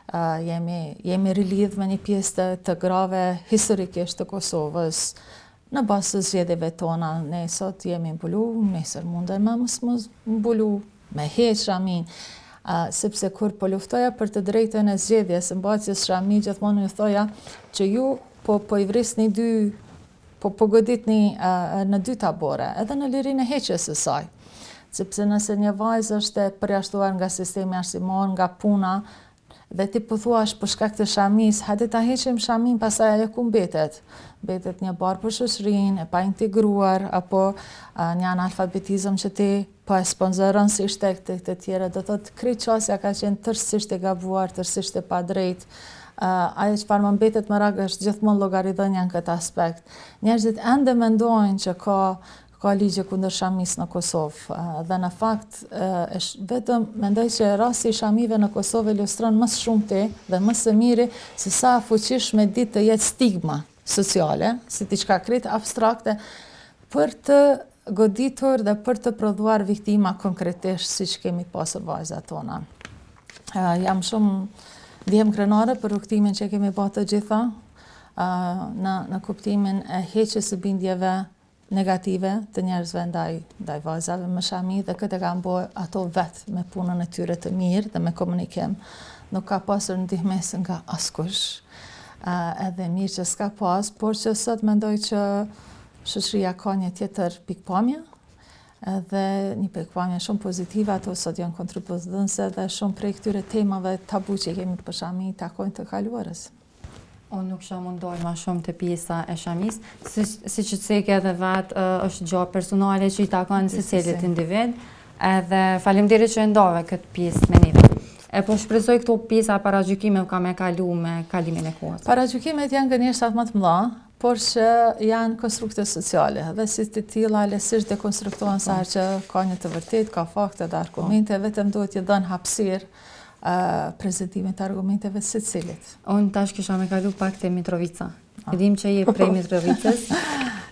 Jemi rilidh me një pjesë të grave historikisht të Kosovës. Në bazë të zgjedhjeve tona, ne sot jemi mbulu, nesër mundem mos mbulu, me heq shamin. Sepse kur po luftoja për të drejtën e zgjedhjes së mbajtjes shami, gjithmonë ju thoja që ju po i vrisni po goditni në 2 tabore, edhe në lirinë e heqjes së saj. Sepse nëse një vajzë është e përjashtuar nga sistemi arsimor, nga puna, Dhe ti po thuash për shkak të shamis, hajde ta heqim shamin, pastaj ajo ku mbetet? Mbetet një barë për shoqërinë, e pa integruar, apo një analfabetizëm që ti po e sponsoron si shtek të tjera, do thotë krejt qasja ka qenë tërësisht e gabuar, tërësisht e padrejt. Ajo çfarë më mbetet më rak është gjithmonë llogaridhënia në këtë aspekt. Njerëzit ende mendojnë që ka ligje kundër shamis në Kosovë, dhe në fakt vetëm mendoj që rasti i shamive në Kosovë ilustron më shumëti dhe më së miri se sa fuqishme ditë të jetë stigma sociale, si diçka krejt abstrakte, për të goditur dhe për të prodhuar viktima konkretisht siç kemi pasur vajzat tona. Jam shumë ndjehem krenare për rrugtimin që kemi bërë të gjitha, në kuptimin e heqjes së bindjeve negative të njerëzve ndaj vajzave me shami, dhe këtë kanë bërë ato vetë me punën e tyre të mirë dhe me komunikim. Nuk ka pasur ndihmes nga askush, edhe mirë që s'ka pas, por që sot mendoj që shoqëria ka një tjetër pikpamje, edhe një pikpamje shumë pozitive, ato sot janë kontribuese dhe shumë prej këtyre temave tabu që kemi për shami takojnë të kaluarës. Unë nuk shë mundoj ma shumë të pjesa e shamis, si që ceke edhe vetë është gjatë personale që i takon se cilit individ, edhe faleminderit që ndove këtë pjesë me njëve. E po shpresoj këto pjesa paragjykime ka me kalu me kalimin e kohës. Paragjykimet janë gënjeshtat më të mëdha, por që janë konstrukte sociale, dhe si të tilla lesisht dekonstruktohen sa që ka një të vërtet, ka fakte dhe argumente, vetëm duhet i dhënë hapësirë prezentimin të argumenteve së cilit. Unë tash kisha me kalu pak të Mitrovica. Dim që je prej Mitrovicës.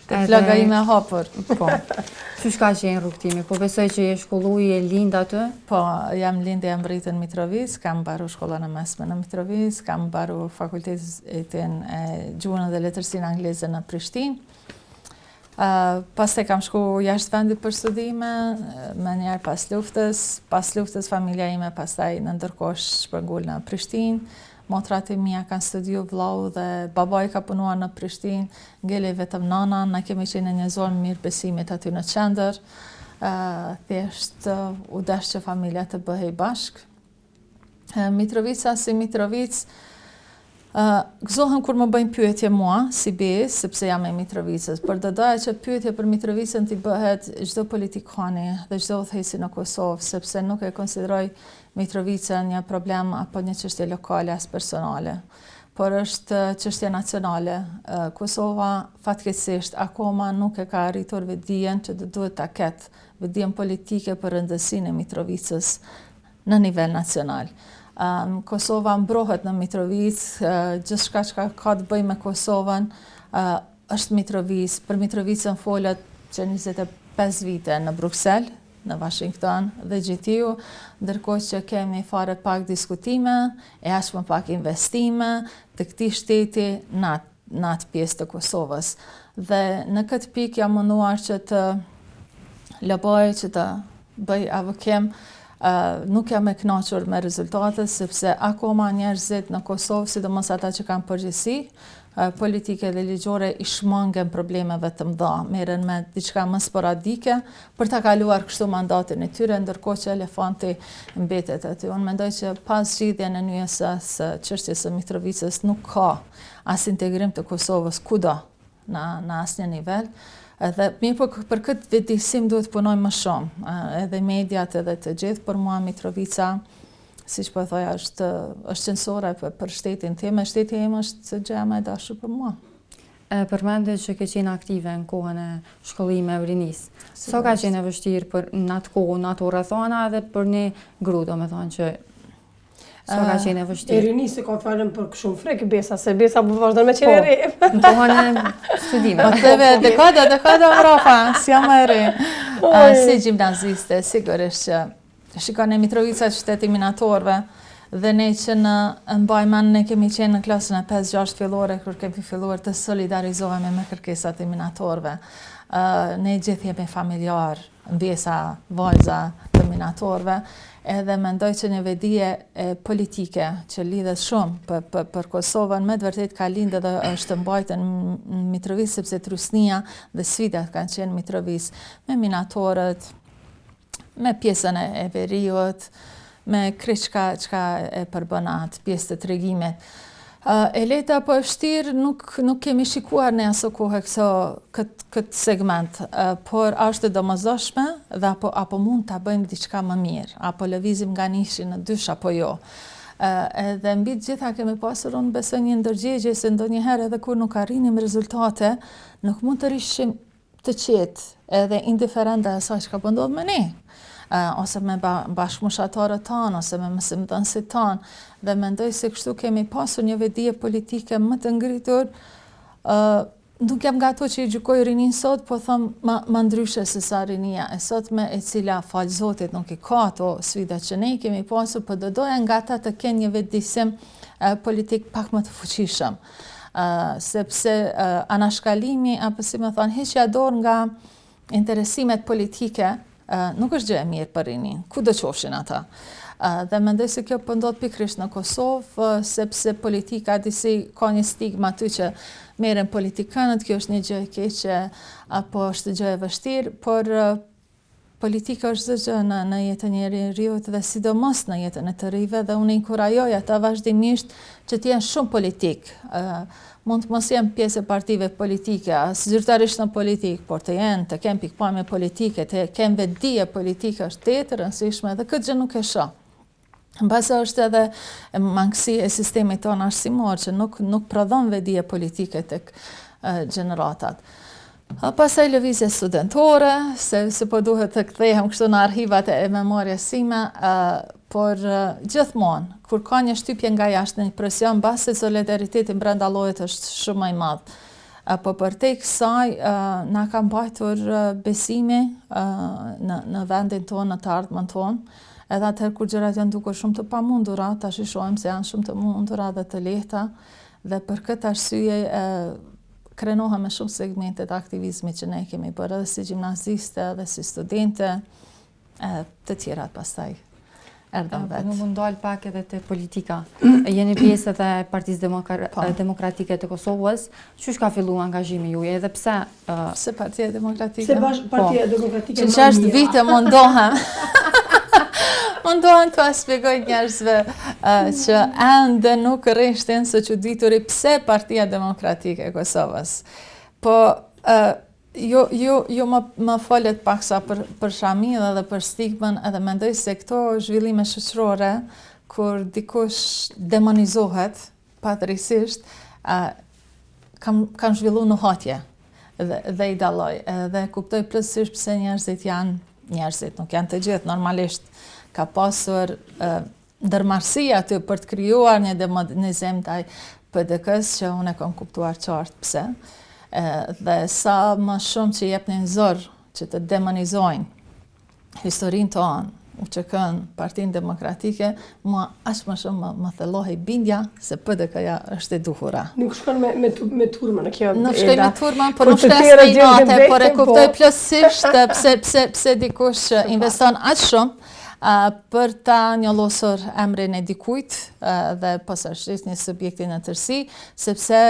Të plaga ime hapur. Po. Qysh ka qenë rrugtimi? Po besoj që je shkollu i e lind aty? Po, jam lind e jam rritur në Mitrovic, kam mbaru shkollën e mesme në Mitrovic, kam mbaru fakultetin e gjuhën dhe letërsinë angleze në Prishtinë. Pastaj kam shku jashtë vendit për studime, me njerë pas luftës familja ime pastaj në ndërkohë shpërngull në Prishtinë, motrat e mia kanë studiu vllau dhe babai ka punuar në Prishtinë, ngele vetëm nana, na kemi qenë në një zonë mirë besimit aty në qendër, thjesht u dash që familja të bëhej bashk. Mitrovica si Mitrovic, gëzohem kur më bëjnë pyetje mua, si be, sepse jam e Mitrovicës, por do doja që pyetje për Mitrovicën t'i bëhet çdo politikani dhe çdo udhëheqësi në Kosovë, sepse nuk e konsideroj Mitrovicën një problem apo një çështje lokale as personale, por është çështje nacionale. Kosova fatkeqësisht akoma nuk e ka arritur vetdijen që duhet ta ketë, vetdijen politike për rëndësinë e Mitrovicës në nivel nacional. Kosova mbrohet në Mitrovic, gjithçka që ka të bëjë me Kosovën është Mitrovic. Për Mitrovicën folet që 25 vite në Bruxelles, në Washington dhe gjithju, ndërkohë që kemi fare pak diskutime, e aq më pak investime të këtij shteti në atë pjesë të Kosovës. Dhe në këtë pikë jam munduar që të loboj, që të bëj avokim. Nuk jam e kënaqur me rezultatet, sepse akoma njerëzit në Kosovë, sidomos ata që kanë përgjegjësi politike dhe ligjore, i shmangen problemeve të mëdha, merren me diçka më sporadike për ta kaluar kështu mandatin e tyre, ndërkohë që elefanti mbetet aty. Unë mendoj që pas zgjidhjen e NYS së çështjes së Mitrovicës nuk ka as integrim të Kosovës kudo në asnjë nivel. Dhe mirë, për këtë vetëdijsim duhet punojmë më shumë, edhe mediat edhe të gjithë. Për mua Mitrovica, siç po thoja, është qendrore për shtetin tim, shteti im është gjë më e dashur për mua. Përmendet që ke qenë aktive në kohën e shkollimeve rinisë. Sa ka qenë e vështirë për në atë kohë, në ato rrethana edhe për një gru, domethënë që sa ka qenë e vështirë. E rinisë ka falem për shumë frek besa, se besa po vazhdon me qenë e re. Në kohën e studimeve. Po theve dekada mbrapa, si jam e re. Si gjimnaziste, sigurisht që shikoni Mitrovica qyteti minatorëve, dhe ne që në mbajmën ne kemi qenë në klasën e 5-6 fillore, kur kemi filluar të solidarizohemi me kërkesat e minatorëve. Ne gjithë jemi familjar, mbesa, vajza të minatorëve, edhe mendoj që një vedije politike që lidhet shumë për Kosovën, me të vërtet ka lindë dhe është mbajtur në Mitrovic, sepse trusnia dhe sfidat kanë qenë Mitrovic, me minatorët, me pjesën e veriut, me krejt çka e përbën atë pjesë të tregimit. E leta po e vështirë nuk kemi shikuar në aso kohë këtë segment, por është e domosdoshme dhe apo mund ta bëjmë diçka më mirë, apo lëvizim nga nishi në dysh apo jo. Edhe mbi të gjitha kemi pasur unë besoj një ndërgjegje se ndonjëherë edhe kur nuk arrinim rezultate, nuk mund të rishim të qetë edhe indiferent dhe asaj çka po ndodh me ne. Ose me bashkëmoshatarët tanë, ose me mësimdhënësit tanë, dhe mendoj se kështu kemi pasur një vetdije politike më të ngritur. Nuk jam nga ato që i gjykoj rinin sot, po thëm më ndryshe se sa rinia e sotme, e cila falë Zotit nuk i ka ato sfida që ne kemi pasur, po do doja nga ata të kenë një vetdisim politik pak më të fuqishëm. Sepse anashkalimi, apo si më thonë, heqja dorë nga interesimet politike, nuk është gjë e mirë për rinin, ku do qofshin ata. Dhe mendoj se kjo po ndodh pikërisht në Kosovë, sepse politika disi ka një stigma aty që merren politikanët, kjo është një gjë e keqe apo është gjë e vështirë, por politika është çdo gjë në jetën e njeriut dhe sidomos në jetën e të rinjve, dhe unë inkurajoj ata vazhdimisht që të jenë shumë politik. Mund të mos jenë pjesë e partive politike, as zyrtarisht në politikë, por të kenë pikpamje politike, të kenë vetdije politike është tjetër e rëndësishme dhe këtë gjë nuk e shoh. Mbase është edhe mangësi e sistemit tonë arsimor që nuk prodhon vetdije politike tek gjeneratat. Pastaj lëvizje studentore, se po duhet të kthehem kështu në arhivat e memorjes sime, por gjithmonë, kur ka një shtypje nga jashtë, një presion, mbase solidariteti brenda llojit është shumë më i madh. Po përtej kësaj, na ka mbajtur besimi në vendin tonë, në të ardhmen tonë, edhe atëherë kur gjërat janë dukur shumë të pamundura, tash i shohim se janë shumë të mundura dhe të lehta, dhe për këtë arsye krenohem me shumë segmente të aktivizmit që ne kemi bërë, edhe si gjimnaziste, edhe si studente, të tjerat pastaj. Nuk mund dalë pak edhe të politika. Jeni pjesë të Partisë Demokratike të Kosovës. Qysh ka fillu angazhimi ju? Edhe pse? Pse Partia Demokratike? Se Partia Demokratike që 6 vite mundohem. Mundohem të shpjegoj njerëzve që ende nuk rreshtin së çudituri pse Partia Demokratike e Kosovës. Po jo më folet paksa për shamillën dhe për stigmën, edhe mendoj se këto zhvillime shoqërore, kur dikush demonizohet patërrisisht, kam zhvillu në hatje dhe i dalloj. Dhe kuptoj plotësisht pse njerëzit nuk janë të gjithë, normalisht ka pasur ndërmarrësi aty për të krijuar një demonizim ndaj PDK-s që unë e kam kuptuar qartë pse. Dhe sa më shumë që jepnin zor që të demonizojnë historinë tonë, UÇK-n, Partinë Demokratike, mua aq më shumë më thellohej bindja se PDK-ja është e duhura. Nuk shkon me turma në kjo. Nuk shkoj me turma, por nuk shkoj as me note, por e kuptoj plotësisht pse dikush investon aq shumë për ta njollosur emrin e dikujt dhe posaçërisht një subjekti në tërësi, sepse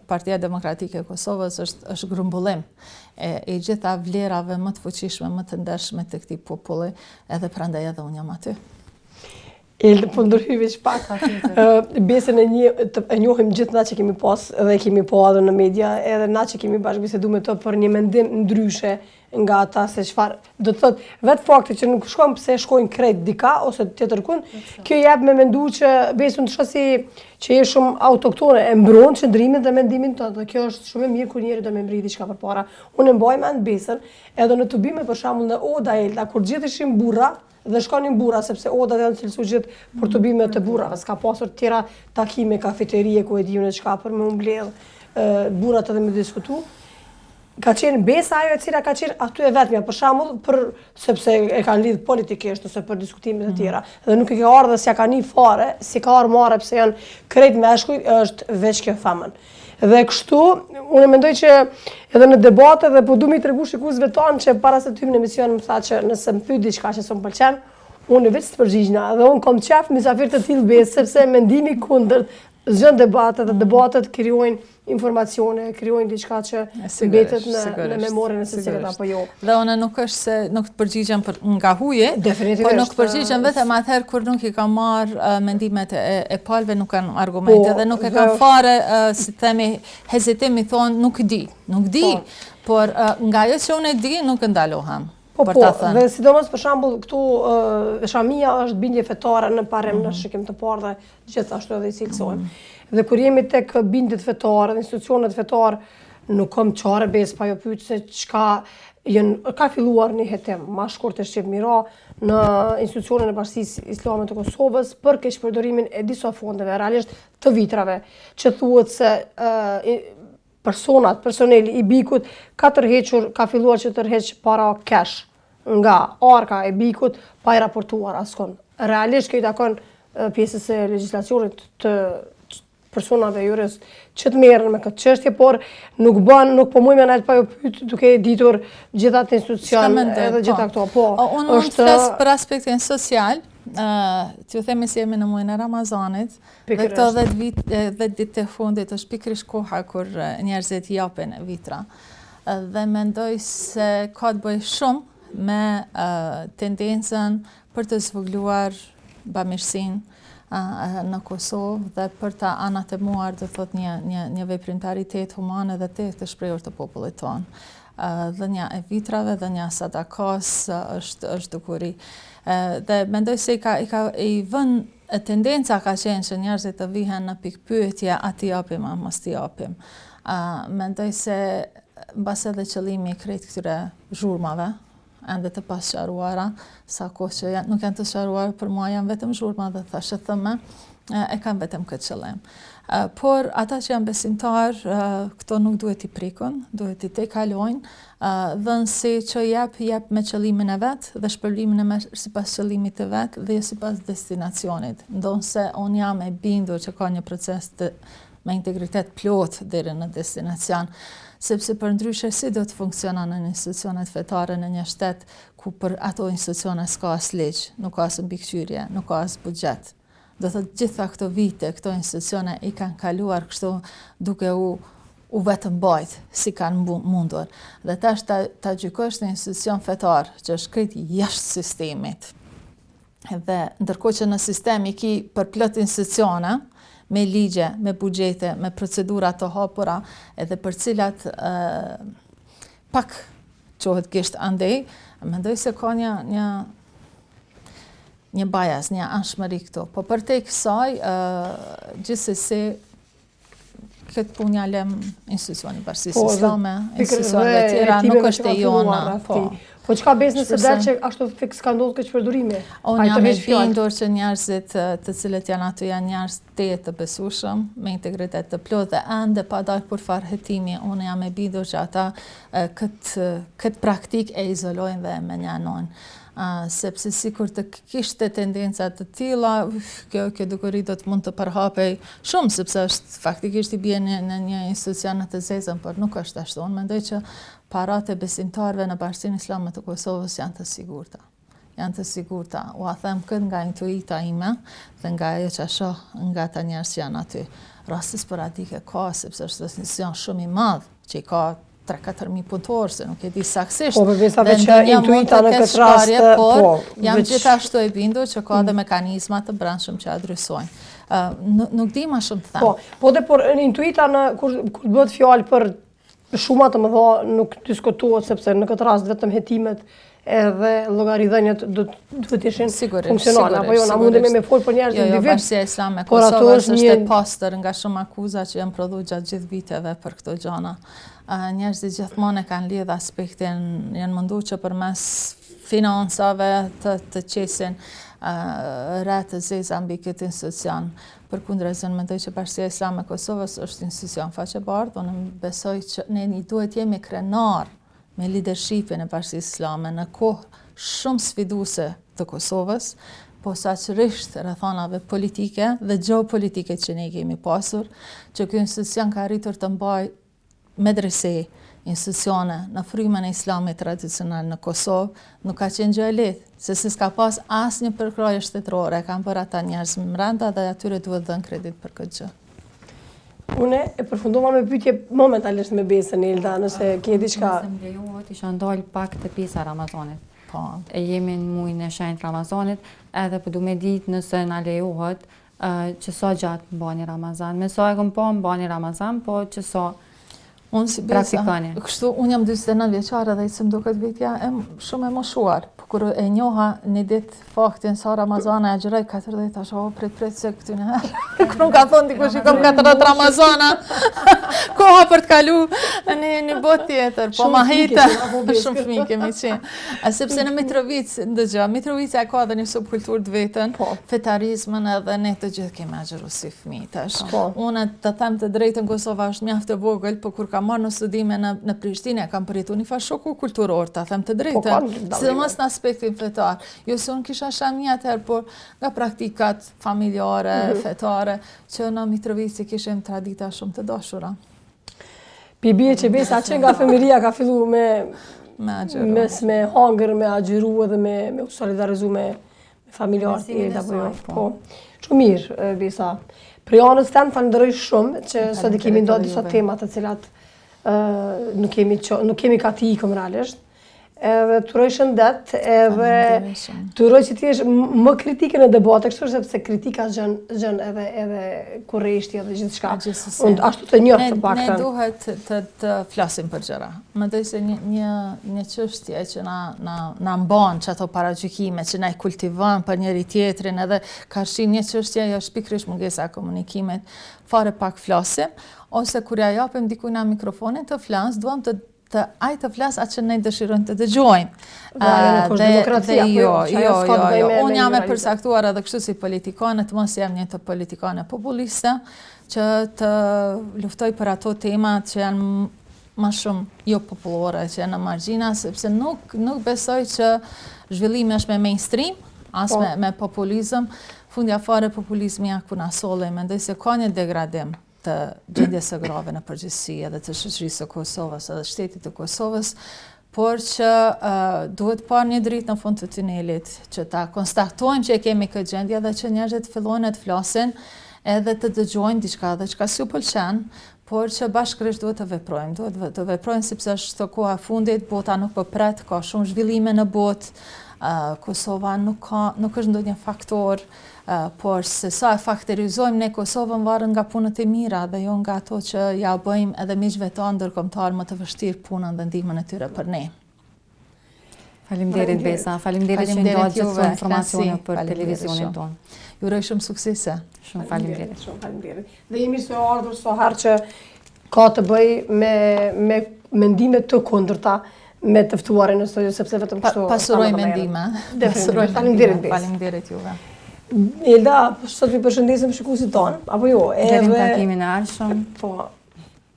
Partia Demokratike e Kosovës është grumbullim e gjitha vlerave më të fuqishme, më të ndershme të këtij populli, edhe prandaj edhe unë jam aty. Po ndërhyj veç pak. Besën e njohim gjithë na që kemi pas dhe kemi po edhe në media, edhe na që kemi bashkëbiseduar me to për një mendim ndryshe nga ata se çfarë do të thotë vetë fakti që nuk shkojnë pse shkojnë krejt dika ose tjetër kund, kjo jep me mendu që besën të shosi që je shumë autoktone, e mbron qëndrimin dhe mendimin tënd. Kjo është shumë e mirë kur njëri do me mbri diçka përpara. Unë mbaj mend besën edhe në tubime për shembull në Oda Elda kur gjithë ishin burra dhe shkonin burra sepse Odat janë cilësuar gjithë për tubime të burrave. S'ka pasur tjera takime, kafeterie ku e diun çka për me mbledh burrat edhe me diskutu. Ka qenë besa ajo e cila ka qenë aty e vetmja, për shembull, sepse e kanë lidh politikisht ose për diskutime të tjera. Dhe nuk e ka ardhur s'ja ka ni fare, si ka ardhur marrë pse janë krejt meshkuj, është veç kjo famën. Dhe kështu, unë mendoj që edhe në debate dhe po du mi tregu shikuesve tanë që para se të hym në emision më tha që nëse më pyet diçka që s'm pëlqen, unë veç të përgjigjna dhe unë kom qef mysafir të tillë besë sepse mendimi kundërt zgjën debatet dhe debatet krijojnë informacione, krijojnë diçka që mbetet në memorien e secilit apo jo. Dhe ona nuk është se nuk të përgjigjem nga huje, por nuk përgjigjem vetëm atëherë kur nuk i ka marrë mendimet e palëve, nuk kanë argumente dhe nuk e kanë fare, si themi, hezitim i thonë nuk di, por nga ajo që unë e di nuk ndalohem. Po, dhe sidomos për shembull këtu shamia është bindje fetare në parim në shikim të parë dhe gjithashtu edhe i cilësojmë. Dhe kur jemi tek bindjet fetare dhe institucionet fetare, nuk kam çfarë besë pa jo pyet se çka ka filluar një hetim ma shkurt e shqip mira në institucionin e Bashkisë Islame të Kosovës për keqpërdorimin e disa fondeve, realisht të vitrave, që thuhet se personeli i bikut ka filluar që tërheq para cash nga arka e bikut pa i raportuar askon. Realisht kjo i takon pjesës e legjislacionit të personave jurist që të merren me këtë çështje, por nuk po mujme nalt pa ju pyet duke ditur gjitha të institucion edhe gjitha këto. Unë flas për aspektin social. T'ju themi si jemi në muajin e Ramazanit, dhe këto 10 ditë të fundit është pikërisht koha kur njerëzit japin vitra. Dhe mendoj se ka të bëjë shumë me tendencën për të zvogëluar bamirësinë në Kosovë dhe për ta anatemuar, do thot, një veprimtaritet humane dhe të shprehur të popullit tonë. Dhënia e vitrave, dhënia e sadakas është dukuri. Dhe mendoj se i vën tendenca ka qenë që njerëzit të vihen në pikpyetje a t'i japim a mos t'i japim. Mendoj se mbas edhe qëllimi i krejt këtyre zhurmave, ende të pasqaruara, sa kohë që nuk janë të sqaruar, për mua janë vetëm zhurma dhe thashë thëme, e kanë vetëm këtë qëllim. Por ata që janë besimtar, këto nuk duhet i prikun, duhet i tejkalojnë, dhënësi që jep me qëllimin e vetë dhe shpërblimin e sipas qëllimit të vetë dhe sipas destinacionit. Ndonse unë jam e bindur që ka një proces me integritet plot deri në destinacion, sepse për ndryshe si do të funksionon në institucionet fetare në një shtet ku për ato institucione s'ka as ligj, nuk ka as mbikëqyrje, nuk ka as buxhet. Do thotë gjitha këto vite, këto institucione i kanë kaluar kështu duke u vetëm bajt si kanë mundur. Dhe tash ta gjykosh një institucion fetar që është krejt jashtë sistemit. Dhe ndërkohë që në sistem i ki për plot institucione, me ligje, me buxhete, me procedura të hapura, edhe për cilat pak qohet gisht andej, mendoj se ka një bias, një anshmëri këtu. Po për te kësaj, gjithsesi, këtë punë ja lem institucioni Bashkisë Islame, institucioneve tjera, nuk është e jona. Po çka besni se del që ashtu fiks ka ndodhur këtë përdorime? Unë jam e bindur që njerëzit të cilët janë aty janë njerëz të besueshëm, me integritet të plotë dhe ende pa dalë kur farë hetimi, unë jam e bindur që ata këtë praktik e izolojnë dhe e menjanojnë. Sepse sikur të kishte tendenca të tilla, kjo dukuri do të mund të përhapej shumë, sepse është faktikisht i bie në një institucion të zezën, por nuk është ashtu. Unë mendoj që paratë e besimtarëve në Bashkinë Islame të Kosovës janë të sigurta. Janë të sigurta. U a them këtë nga intuita ime dhe nga ajo që shoh nga ata njerëz që janë aty. Raste sporadike ka, sepse është një institucion shumë i madh që i ka 3-4.000 punëtorë, se nuk e di saksisht. Po, përvesave që intuita në këtë rast, por jam gjithashtu e bindur që ka dhe mekanizma të brendshëm që adresojnë. Nuk di ma shumë të them. Po, por intuita kur bëhet fjalë për shuma të mëdha nuk diskutohet, sepse në këtë rast vetëm hetimet edhe llogaridhëniet duhet të ishin funksionale. Apo jo, na mundemi me fol për njerëz individ. Bashkia Islame e Kosovës është e pastër nga shumë akuza që janë prodhuar gjatë gjithë viteve për këto gjëra. Njerëzit gjithmonë e kanë lidh aspektin, janë munduar që përmes financave të qesin rreth të zeza mbi këtë institucion. Përkundërshëm, mendoj që Bashkia Islame e Kosovës është institucion faqebardh, unë besoj që ne duhet jemi krenar me leadershipin e Bashkisë Islame në kohë shumë sfiduese të Kosovës, posaçërisht rrethanave politike dhe gjeopolitike që ne kemi pasur, që ky institucion ka arritur të mbajë medrese, institucione në frymën e islamit tradicional në Kosovë, nuk ka qenë gjë e lehtë, se s'ka pas asnjë përkraje shtetërore, kanë bërë ata njerëz më brenda dhe atyre duhet dhënë kredit për këtë gjë. Une e përfundova me pyetje momentalisht me Besën, Elda, nëse ke diçka. Nëse më lejohet, isha ndalë pak të pjesa Ramazanit. Po. E jemi në muajin e shenjtë Ramazanit, edhe po du me ditë nëse na lejohet që sa gjatë mbani Ramazan. Me sa e kom pa mbani Ramazan, po që sa Unë si Besa, praktikani. kështu, unë jam 49 vjeqare dhe i se më duket vetja shumë e moshuar. Po kur e njoha një ditë faktin sa Ramazana e gjëraj 40, asha prit se këty në herë. Kur më ka thonë dikush i kom 40 Ramazana, koha për të kalu një botë tjetër, po ma hejta, shumë fëmijë kemi qenë. A sepse në Mitrovic, ndëgja, Mitrovica e ka dhe një subkultur të vetën, fetarizmën edhe ne të gjithë kemi agjeru si fëmijë tash. Unë të them të drejtën Kosova është mjaft e vogël, po kur kam marrë në studime në Prishtinë, kam përjetu një farë shoku kulturor, ta them të drejtën, sidomos në aspektin fetar. Jo se unë kisha shami atëherë, por nga praktikat familjare, fetare, që në Mitrovici kishim tradita shumë të dashura. Bie që Besa që nga fëmiria ka fillu me hangër, me agjeru edhe me u solidarizu me familjarë. Po, shumë mirë, Besa. Për janës temë falenderoj shumë që sot i kemi ndonë disa temat të cilat nuk kemi ka t'i ikëm realisht. Edhe të uroj shëndet, edhe të uroj që ti është më kritike në debate, kështu sepse kritika gjën edhe kurreshti edhe gjithë shka. Ashtu të njërë të pak. Ne duhet të flasim për gjëra. Mendoj se një çështje që na mban që ato paragjykime, që na i kultivon për njëri tjetrin, edhe ka shih një çështje është pikërisht mungesa e komunikimit. Fare pak flasim, ose kur ja japim dikujt na mikrofonin të flas, duam të të flas atë që ne dëshirojmë të dëgjojmë. Unë jam e përsaktuar edhe kështu si politikane, të mos jam një të politikane populiste, që të luftoj për ato temat që janë më shumë jo popullore, që janë në margjina, sepse nuk besoj që zhvillimi është me mainstream, as me populizëm. Fundja fare populizmi ja ku na solle, mendoj se ka një degradim të gjendjes së grave në përgjithësi edhe të shoqërisë së Kosovës edhe shtetit të Kosovës, por që duhet parë një dritë në fund të tunelit, që ta konstatojmë që e kemi këtë gjendje dhe që njerëzit fillojnë të flasin edhe të dëgjojnë diçka dhe çka s'ju pëlqen, por që bashkërisht duhet të veprojmë. Duhet të veprojmë sepse është koha e fundit, bota nuk po pret, ka shumë zhvillime në botë, Kosova nuk është ndonjë faktor, por se sa e faktorizojmë ne Kosovën varet nga punët e mira dhe jo nga ato që ja bëjmë edhe miqve tanë ndërkombëtar më të vështirë punën dhe ndihmën e tyre për ne. Faleminderit Besa, faleminderit që ndodh gjithë informacione për televizionin tonë. Ju uroj shumë suksese. Shumë faleminderit. Shumë faleminderit. Dhe jemi së ardhur so herë që ka të bëj me mendime të kundërta me të ftuarin në studio, sepse vetëm kështu pasuroj mendime. Faleminderit Besa. Faleminderit juve. Elda, sot vi përshëndesim shikuesit tonë, apo jo? Deri në takimin e ardhshëm. Po.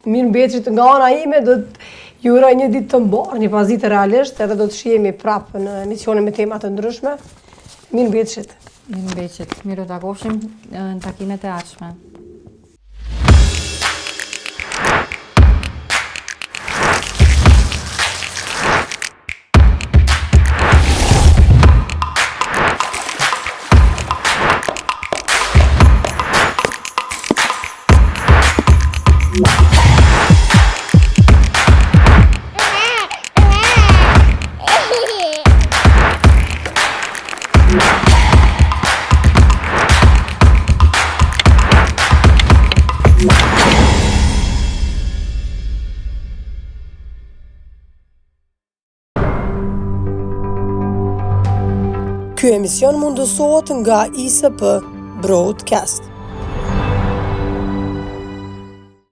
Mirëmbëjtje nga ana ime, do të ju uroj një ditë të mbarë, një pasditë realisht, edhe do të shihemi prapë në emisione me tema të ndryshme. Mirëmbëjtje. Mirëmbëjtje. Miru takoshim në takimet e ardhshme. Ky emision mundësohet nga ISP Broadcast.